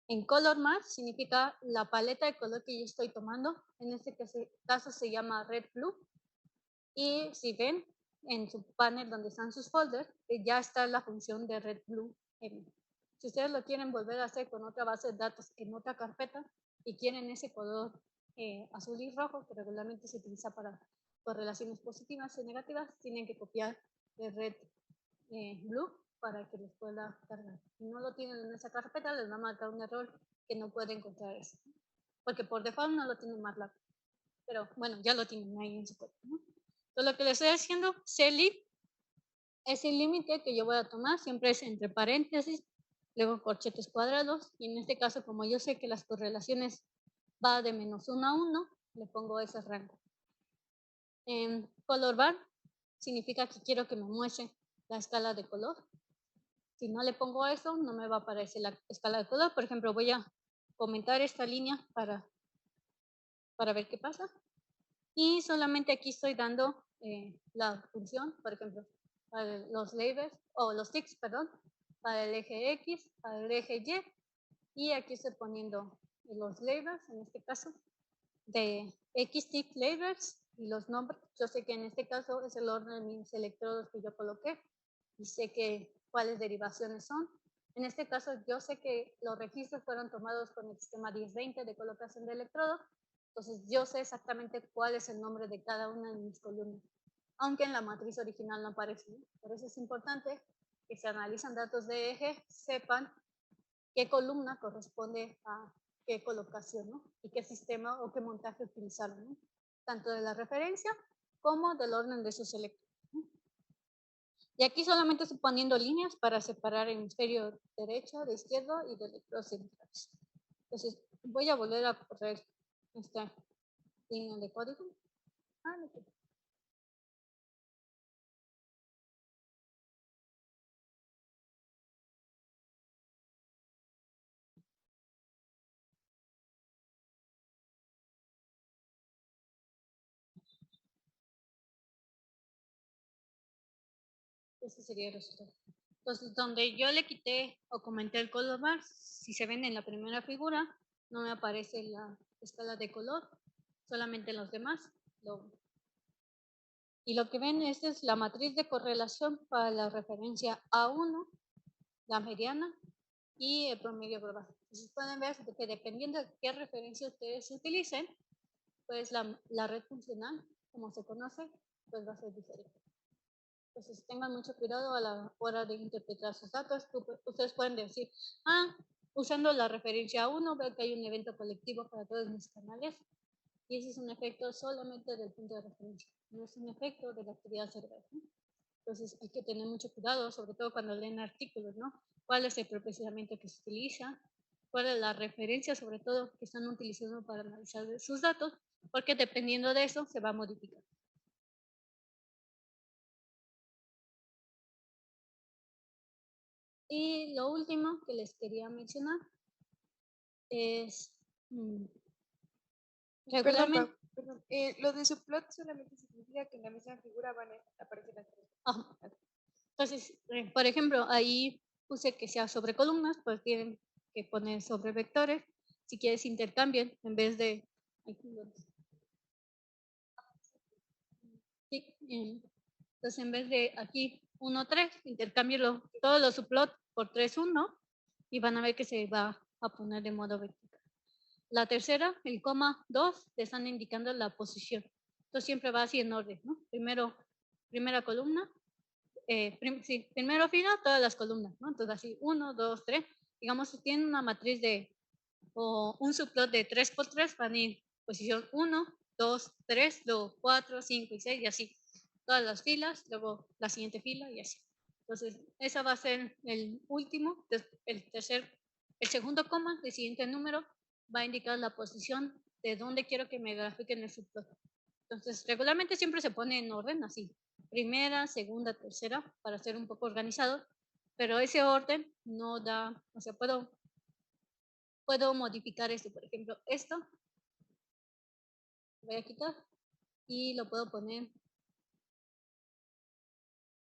en color mask significa la paleta de color que yo estoy tomando. En este caso se llama red blue. Y si ven en su panel donde están sus folders, ya está la función de red blue M. Si ustedes lo quieren volver a hacer con otra base de datos en otra carpeta y quieren ese color azul y rojo, que regularmente se utiliza para correlaciones positivas y negativas, tienen que copiar el red blue para que les pueda cargar. Si no lo tienen en esa carpeta, les va a marcar un error que no puede encontrar eso. Porque por default no lo tienen MATLAB. Pero bueno, ya lo tienen ahí en su código, ¿no? Entonces, lo que le estoy haciendo, CLIP, es el límite que yo voy a tomar, siempre es entre paréntesis, luego corchetes cuadrados, y en este caso, como yo sé que las correlaciones va de -1 a 1, le pongo ese rango. Color bar significa que quiero que me muestre la escala de color. Si no le pongo eso, no me va a aparecer la escala de color. Por ejemplo, voy a comentar esta línea para ver qué pasa. Y solamente aquí estoy dando la función, por ejemplo, para los labels, o los ticks, perdón, para el eje X, para el eje Y, y aquí estoy poniendo los labels, en este caso, de X tick labels y los nombres. Yo sé que en este caso es el orden de mis electrodos que yo coloqué y sé que cuáles derivaciones son. En este caso, yo sé que los registros fueron tomados con el sistema 1020 de colocación de electrodos. Entonces, yo sé exactamente cuál es el nombre de cada una de mis columnas. aunque en la matriz original no aparece, ¿no? Por eso es importante que se analizan datos de eje, sepan qué columna corresponde a qué colocación, ¿no? Y qué sistema o qué montaje utilizaron, ¿no? Tanto de la referencia como del orden de sus electrones, ¿no? Y aquí solamente estoy poniendo líneas para separar el hemisferio derecho, de izquierdo y de electrodos centrales. Entonces, voy a volver a correr esta línea de código. No. Ese sería el resultado. Entonces, donde yo le quité o comenté el color bar, si se ven en la primera figura, no me aparece la escala de color, solamente en los demás. Y lo que ven, esta es la matriz de correlación para la referencia A1, la mediana y el promedio global. Entonces pueden ver que dependiendo de qué referencia ustedes utilicen, pues la red funcional, como se conoce, pues va a ser diferente. Entonces tengan mucho cuidado a la hora de interpretar sus datos. Ustedes pueden decir, usando la referencia 1, veo que hay un evento colectivo para todos mis canales. Y ese es un efecto solamente del punto de referencia, no es un efecto de la actividad cerebral, ¿no? Entonces hay que tener mucho cuidado, sobre todo cuando leen artículos, ¿no? ¿Cuál es el procesamiento que se utiliza? ¿Cuál es la referencia, sobre todo, que están utilizando para analizar sus datos? Porque dependiendo de eso se va a modificar. Y lo último que les quería mencionar es regularmente. Perdón, lo de su plot solamente significa que en la misma figura van a aparecer las tres. Entonces, por ejemplo, ahí puse que sea sobre columnas, pues tienen que poner sobre vectores. Si quieres intercambien en vez de... Sí, entonces en vez de aquí 1, 3, intercámbielo todos los subplot por 3, 1 y van a ver que se va a poner de modo vertical. La tercera, el coma 2, te están indicando la posición. Entonces siempre va así en orden, ¿no? Primera columna, primero fila, todas las columnas, ¿no? Entonces así 1, 2, 3. Digamos, si tienen una matriz o un subplot de 3 por 3, van a ir posición 1, 2, 3, luego 4, 5 y 6 y así. Todas las filas, luego la siguiente fila y así. Entonces, esa va a ser el último, el segundo coma, el siguiente número va a indicar la posición de dónde quiero que me grafiquen el subplot. Entonces, regularmente siempre se pone en orden así, primera, segunda, tercera, para ser un poco organizado, pero ese orden no da, o sea, puedo modificar esto, por ejemplo, esto, voy a quitar y lo puedo poner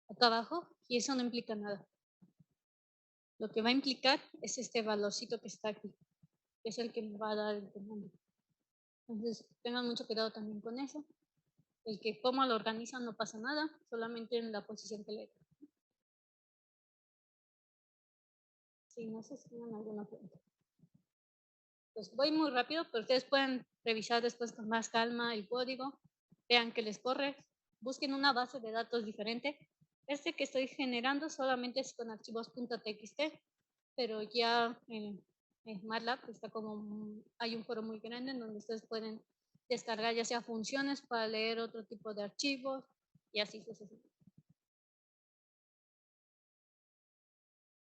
acá abajo y eso no implica nada. Lo que va a implicar es este valorcito que está aquí, que es el que me va a dar el comando. Entonces, tengan mucho cuidado también con eso. El que cómo lo organizan no pasa nada, solamente en la posición que le da. Sí, no sé si tienen alguna pregunta. Pues voy muy rápido, pero ustedes pueden revisar después con más calma el código, vean que les corre, busquen una base de datos diferente. Este que estoy generando solamente es con archivos .txt, pero ya en MATLAB está hay un foro muy grande en donde ustedes pueden descargar ya sea funciones para leer otro tipo de archivos y así sucesivamente.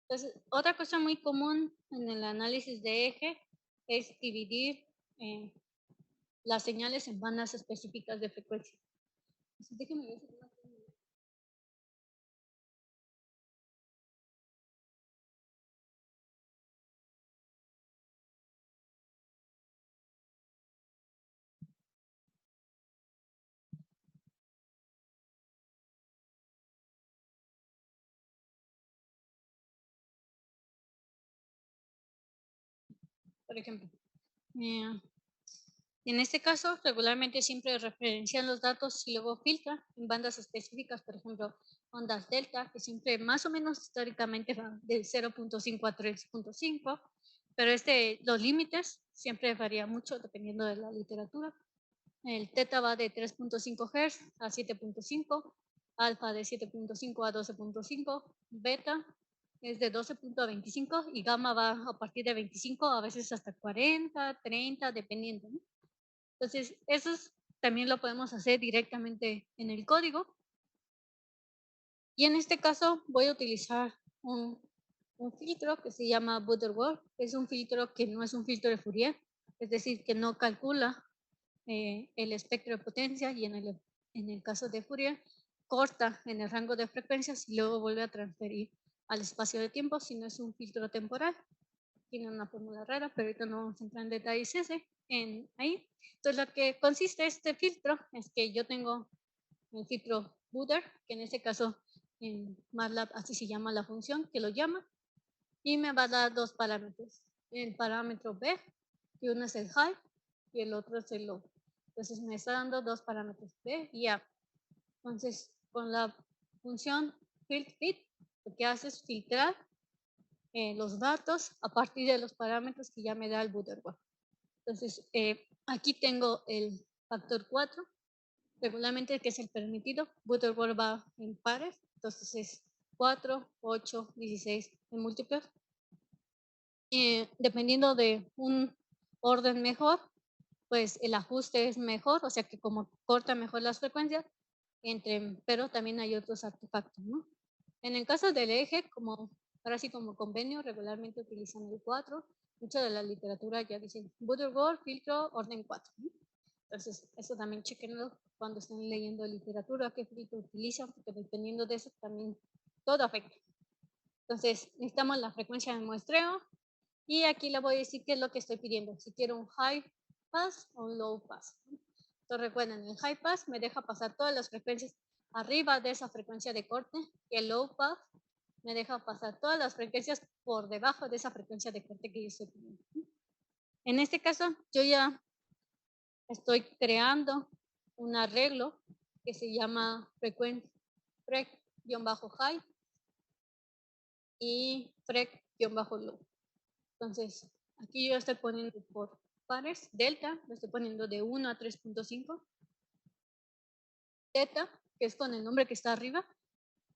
Entonces, otra cosa muy común en el análisis de eje es dividir las señales en bandas específicas de frecuencia. Entonces, déjenme ver si tengo aquí. Por ejemplo, en este caso, regularmente siempre referencian los datos y luego filtran en bandas específicas, por ejemplo, ondas delta, que siempre más o menos históricamente van de 0.5 a 3.5, pero los límites siempre varían mucho dependiendo de la literatura. El teta va de 3.5 Hz a 7.5, alfa de 7.5 a 12.5, beta es de 12.25 y gamma va a partir de 25, a veces hasta 40, 30, dependiendo, ¿no? Entonces, eso también lo podemos hacer directamente en el código. Y en este caso voy a utilizar un filtro que se llama Butterworth. Es un filtro que no es un filtro de Fourier, es decir, que no calcula el espectro de potencia y en el caso de Fourier corta en el rango de frecuencias y luego vuelve a transferir al espacio de tiempo, si no es un filtro temporal. Tiene una fórmula rara, pero ahorita no vamos a entrar en detalles ahí. Entonces, lo que consiste este filtro es que yo tengo el filtro Butter, que en este caso en MATLAB así se llama la función que lo llama, y me va a dar dos parámetros. El parámetro B, que uno es el high y el otro es el low. Entonces me está dando dos parámetros B y A. Entonces, con la función filtFit, lo que hace es filtrar los datos a partir de los parámetros que ya me da el Butterworth. Entonces, aquí tengo el factor 4, regularmente que es el permitido. Butterworth va en pares, entonces es 4, 8, 16 en múltiplos. Dependiendo de un orden mejor, pues el ajuste es mejor, o sea que como corta mejor las frecuencias, pero también hay otros artefactos, ¿no? En el caso del eje, ahora sí como convenio, regularmente utilizan el 4. Mucha de la literatura ya dicen Butterworth, filtro, orden 4. ¿no? Entonces, eso también chequenlo cuando estén leyendo literatura, qué filtro utilizan, porque dependiendo de eso también todo afecta. Entonces, necesitamos la frecuencia de muestreo y aquí le voy a decir qué es lo que estoy pidiendo, si quiero un high pass o un low pass. Entonces, recuerden, el high pass me deja pasar todas las frecuencias arriba de esa frecuencia de corte y el low pass me deja pasar todas las frecuencias por debajo de esa frecuencia de corte que yo estoy pidiendo. En este caso, yo ya estoy creando un arreglo que se llama frec-high y frec-low. Entonces, aquí yo estoy poniendo por pares, delta, lo estoy poniendo de 1 a 3.5. Teta, que es con el nombre que está arriba.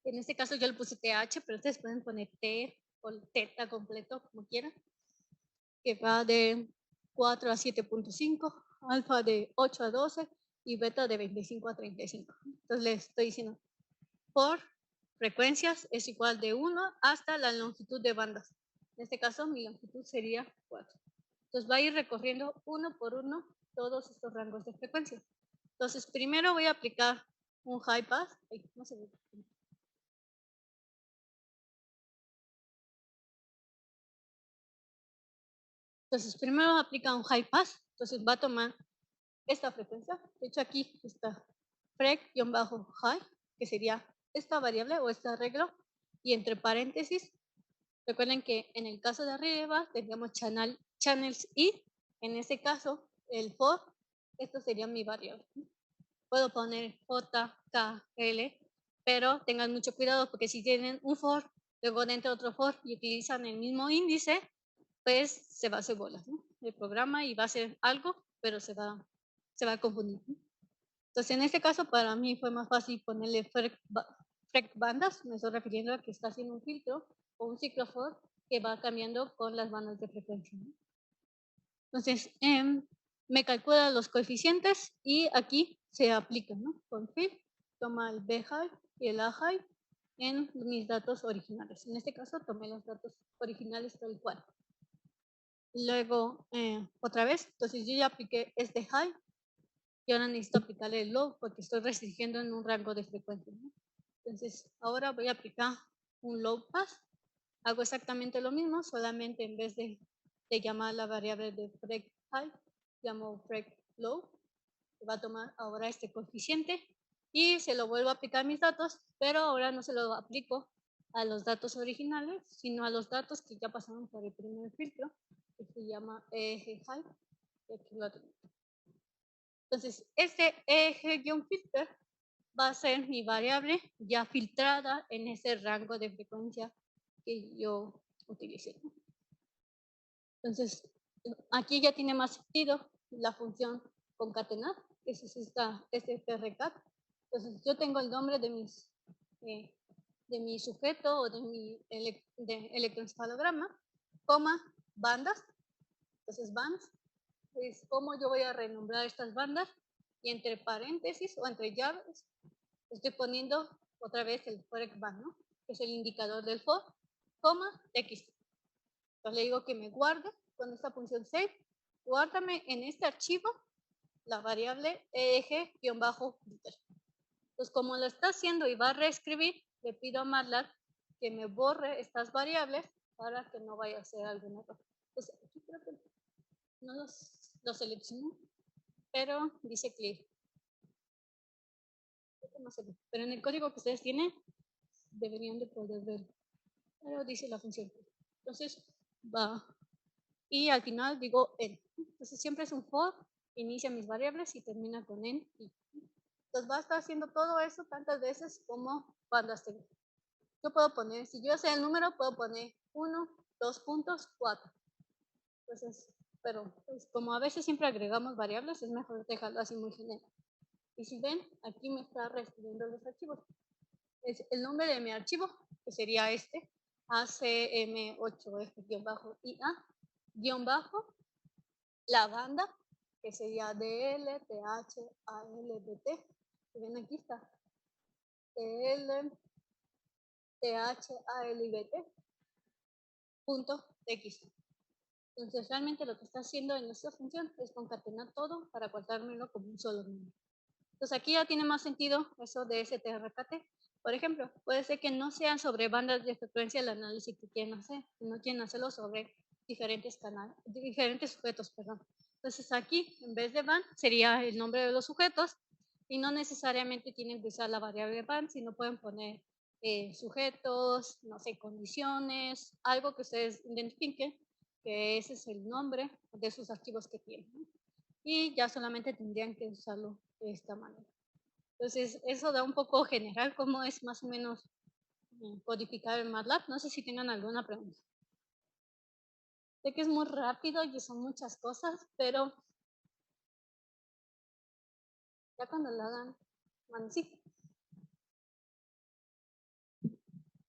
En este caso yo le puse TH, pero ustedes pueden poner T o teta completo, como quieran. Que va de 4 a 7.5, alfa de 8 a 12 y beta de 25 a 35. Entonces le estoy diciendo, por frecuencias es igual de 1 hasta la longitud de bandas. En este caso mi longitud sería 4. Entonces va a ir recorriendo uno por uno todos estos rangos de frecuencias. Entonces primero voy a aplicar un high pass. No se ve. Entonces primero aplica un high pass. Entonces va a tomar esta frecuencia. De hecho aquí está frec-high, que sería esta variable o este arreglo. Y entre paréntesis, recuerden que en el caso de arriba tendríamos channels i. En este caso, el for, esto sería mi variable. Puedo poner j, k, l, pero tengan mucho cuidado porque si tienen un for, luego dentro otro for y utilizan el mismo índice, pues se va a hacer bolas, ¿no? El programa y va a hacer algo, pero se va a confundir. ¿no? Entonces, en este caso, para mí fue más fácil ponerle frec bandas, me estoy refiriendo a que está haciendo un filtro o un ciclo for que va cambiando con las bandas de frecuencia. ¿no? Entonces, me calcula los coeficientes y aquí se aplica, ¿no? Con fill, toma el B high y el A high en mis datos originales. En este caso, tomé los datos originales tal cual. Luego, otra vez, entonces yo ya apliqué este high y ahora necesito aplicarle el low porque estoy restringiendo en un rango de frecuencia. ¿no? Entonces, ahora voy a aplicar un low pass. Hago exactamente lo mismo, solamente en vez de llamar la variable de frec high, llamo frec low. Va a tomar ahora este coeficiente y se lo vuelvo a aplicar a mis datos, pero ahora no se lo aplico a los datos originales, sino a los datos que ya pasaron por el primer filtro, que se llama eje high. Entonces, este eje-filter va a ser mi variable ya filtrada en ese rango de frecuencia que yo utilicé. Entonces, aquí ya tiene más sentido la función concatenar, ese es este TRCAT. Entonces yo tengo el nombre de mi sujeto o de mi electroencefalograma, coma, bandas. Entonces bands es cómo yo voy a renombrar estas bandas, y entre paréntesis o entre llaves estoy poniendo otra vez el forex band, ¿no? Que es el indicador del for, coma, x. Entonces le digo que me guarde con esta función save, guárdame en este archivo la variable EG-liter. Entonces, como lo está haciendo y va a reescribir, le pido a MATLAB que me borre estas variables para que no vaya a hacer algún error. Entonces, aquí creo que no los seleccioné, pero dice clear. Pero en el código que ustedes tienen, deberían de poder verlo. Pero dice la función. Entonces, va. Y al final digo n. Entonces, siempre es un for, inicia mis variables y termina con n. Entonces, va a estar haciendo todo eso tantas veces como bandas tengo. Yo puedo poner, si yo sé el número, puedo poner 1, 2 puntos, 4. Entonces, pero pues, como a veces siempre agregamos variables, es mejor dejarlo así muy general. Y si ven, aquí me está reescribiendo los archivos. Es el nombre de mi archivo, que sería este, ACM8F-IA, la banda, que sería DL, TH, AL, BT. Si ven, aquí está. DL, TH, AL y BT. Punto X. Entonces, realmente lo que está haciendo en esta función es concatenar todo para guardármelo como un solo número. Entonces, aquí ya tiene más sentido eso de STRKT. Por ejemplo, puede ser que no sean sobre bandas de frecuencia el análisis que quieren hacer, no quieren hacerlo sobre diferentes sujetos, perdón. Entonces, aquí, en vez de band, sería el nombre de los sujetos y no necesariamente tienen que usar la variable band, sino pueden poner sujetos, no sé, condiciones, algo que ustedes identifiquen, que ese es el nombre de sus archivos que tienen. Y ya solamente tendrían que usarlo de esta manera. Entonces, eso da un poco general cómo es más o menos codificar el MATLAB. No sé si tengan alguna pregunta. Sé que es muy rápido y son muchas cosas, pero ya cuando lo hagan, bueno, sí.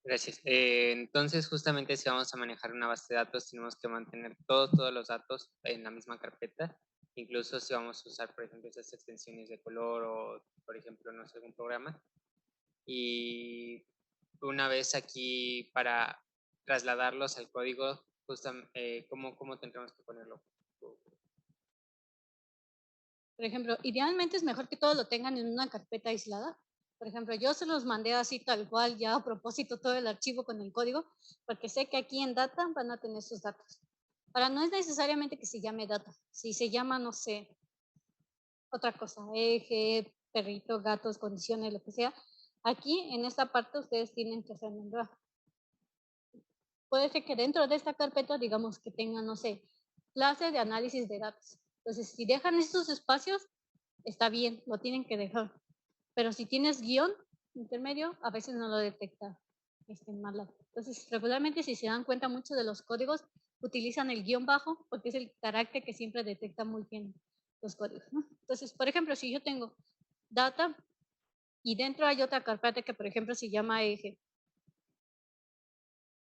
Gracias. Entonces, justamente si vamos a manejar una base de datos, tenemos que mantener todos los datos en la misma carpeta. Incluso si vamos a usar, por ejemplo, esas extensiones de color o, por ejemplo, no sé, algún programa. Y una vez aquí, para trasladarlos al código, ¿cómo tendremos que ponerlo? Por ejemplo, idealmente es mejor que todos lo tengan en una carpeta aislada. Por ejemplo, yo se los mandé así tal cual, ya a propósito todo el archivo con el código, porque sé que aquí en data van a tener sus datos. Ahora, no es necesariamente que se llame data. Si se llama, no sé, otra cosa, eje, perrito, gatos, condiciones, lo que sea, aquí en esta parte ustedes tienen que hacer nombrar. Puede ser que dentro de esta carpeta, digamos que tengan, no sé, clase de análisis de datos. Entonces, si dejan estos espacios, está bien, lo tienen que dejar. Pero si tienes guión intermedio, a veces no lo detecta MATLAB. Entonces, regularmente, si se dan cuenta, muchos de los códigos utilizan el guión bajo porque es el carácter que siempre detecta muy bien los códigos, ¿no? Entonces, por ejemplo, si yo tengo data y dentro hay otra carpeta que, por ejemplo, se llama eje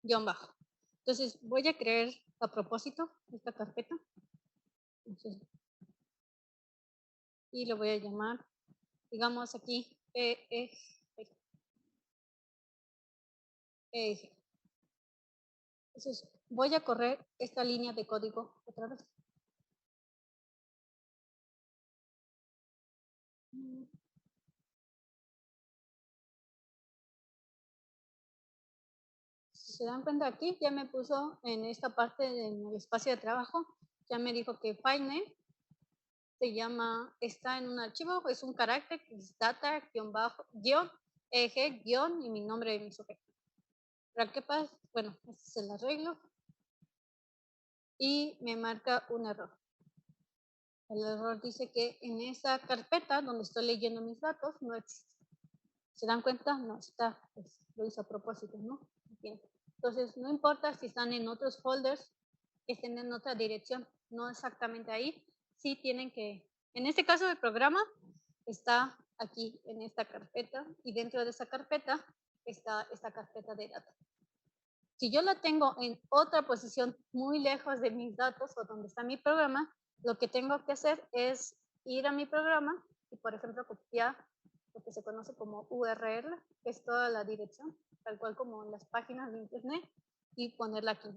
guión bajo. Entonces, voy a crear a propósito esta carpeta. Entonces, y lo voy a llamar, digamos aquí, eje. Entonces, voy a correr esta línea de código otra vez. Si se dan cuenta aquí, ya me puso en esta parte del espacio de trabajo, ya me dijo que FileName se llama, está en un archivo, es un carácter que es data, guión, eje, guión y mi nombre de mi sujeto. ¿Para qué pasa? Bueno, este es el arreglo y me marca un error. El error dice que en esa carpeta donde estoy leyendo mis datos no existe. ¿Se dan cuenta? No está, pues, lo hice a propósito, ¿no? Bien. Entonces, no importa si están en otros folders, que estén en otra dirección, no exactamente ahí, sí tienen que En este caso el programa está aquí en esta carpeta y dentro de esa carpeta está esta carpeta de datos. Si yo la tengo en otra posición muy lejos de mis datos o donde está mi programa, lo que tengo que hacer es ir a mi programa y, por ejemplo, copiar lo que se conoce como URL, que es toda la dirección, tal cual como en las páginas de internet, y ponerla aquí.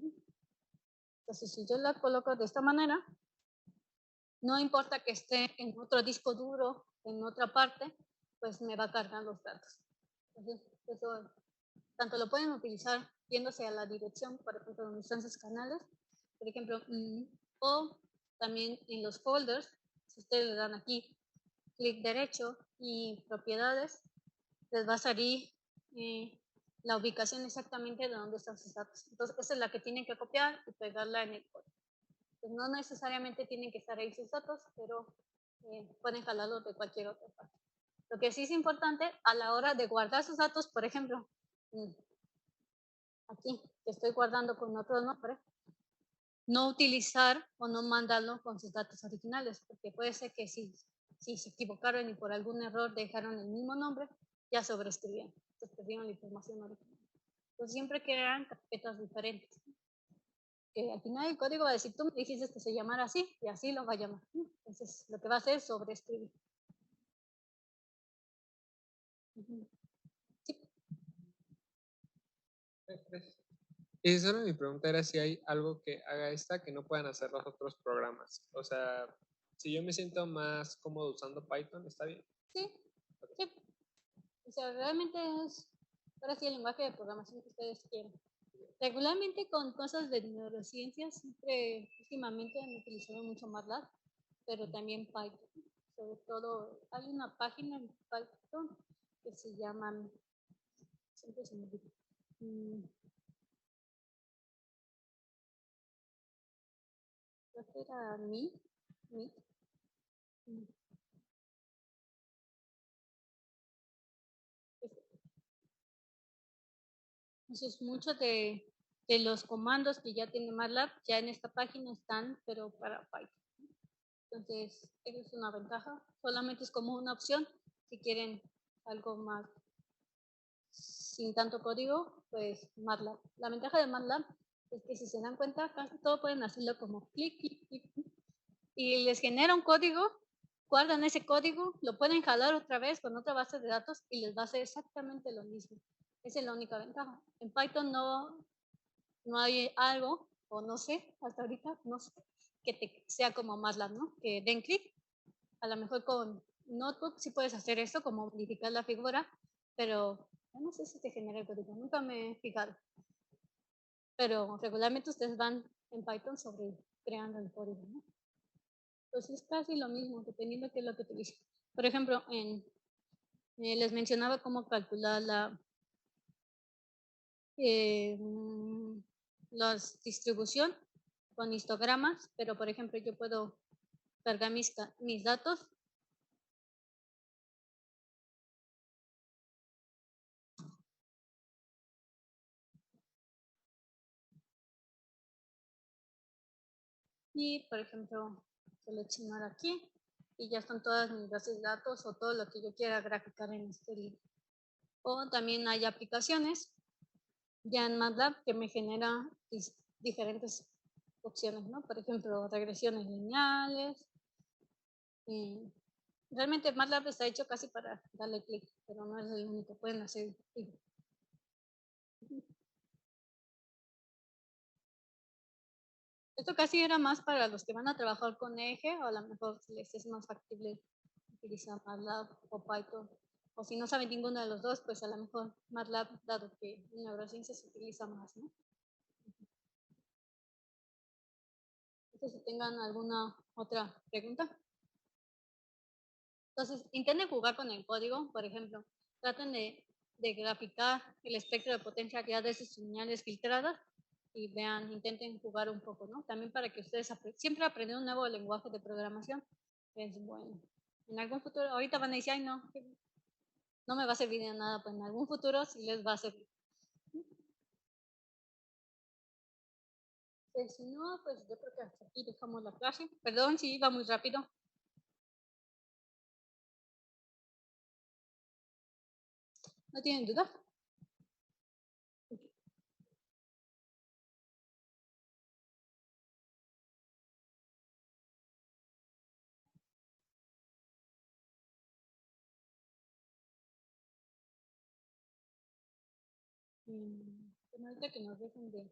Entonces, si yo la coloco de esta manera, no importa que esté en otro disco duro, en otra parte, pues me va a cargar los datos. Entonces, eso tanto lo pueden utilizar yéndose a la dirección, por ejemplo, donde están sus canales, por ejemplo, o también en los folders, si ustedes le dan aquí clic derecho y propiedades, les va a salir la ubicación exactamente de donde están sus datos. Entonces, esa es la que tienen que copiar y pegarla en el código. Pues no necesariamente tienen que estar ahí sus datos, pero pueden jalarlos de cualquier otra parte. Lo que sí es importante a la hora de guardar sus datos, por ejemplo, aquí, que estoy guardando con otro nombre, no utilizar o no mandarlo con sus datos originales, porque puede ser que si se equivocaron y por algún error dejaron el mismo nombre, ya sobreescribieron, entonces perdieron la información original. Entonces siempre crean carpetas diferentes. Que al final el código va a decir, tú me dijiste que se llamara así, y así lo va a llamar. Entonces lo que va a hacer es sobreescribir. Sí. Gracias. Y solo mi pregunta era si hay algo que haga esta que no puedan hacer los otros programas. O sea, si yo me siento más cómodo usando Python, ¿está bien? Sí, sí. O sea, realmente es, ahora sí, el lenguaje de programación que ustedes quieren. Regularmente con cosas de neurociencias, siempre últimamente han utilizado mucho MATLAB, pero también Python. Sobre todo, hay una página en Python que se llama, siempre se me olvida, creo que era Mi. Entonces, muchos de los comandos que ya tiene MATLAB ya en esta página están, pero para Python. Entonces, esa es una ventaja. Solamente es como una opción. Si quieren algo más sin tanto código, pues MATLAB. La ventaja de MATLAB es que si se dan cuenta, casi todo pueden hacerlo como clic, clic, clic, y les genera un código, guardan ese código, lo pueden jalar otra vez con otra base de datos y les va a hacer exactamente lo mismo. Esa es la única ventaja. En Python no hay algo, o no sé, hasta ahorita, no sé, que sea como MATLAB, ¿no? Que den clic. A lo mejor con Notebook sí puedes hacer eso, como modificar la figura, pero no sé si te genera el código, nunca me he fijado. Pero regularmente ustedes van en Python sobre creando el código, ¿no? Entonces es casi lo mismo, dependiendo de qué es lo que utilicen. Por ejemplo, les mencionaba cómo calcular la distribución con histogramas, pero por ejemplo yo puedo cargar mis datos y por ejemplo seleccionar aquí y ya están todas mis bases de datos o todo lo que yo quiera graficar en este libro. O también hay aplicaciones ya en MATLAB que me genera diferentes opciones, ¿no? Por ejemplo, regresiones lineales. Realmente MATLAB está hecho casi para darle clic, pero no es el único, pueden hacer clic. Esto casi era más para los que van a trabajar con eje, o a lo mejor les es más factible utilizar MATLAB o Python. O si no saben ninguno de los dos, pues a lo mejor MATLAB, dado que en neurociencia se utiliza más, ¿no? No sé si tengan alguna otra pregunta. Entonces, intenten jugar con el código, por ejemplo, traten de graficar el espectro de potencialidad de sus señales filtradas y vean, intenten jugar un poco, ¿no? También para que ustedes siempre aprender un nuevo lenguaje de programación es bueno. En algún futuro, ahorita van a decir, ay, no me va a servir de nada, pues en algún futuro sí les va a servir. Pues si no, pues yo creo que hasta aquí dejamos la clase. Perdón si iba muy rápido. ¿No tienen duda? Bueno, ahorita que nos dejen de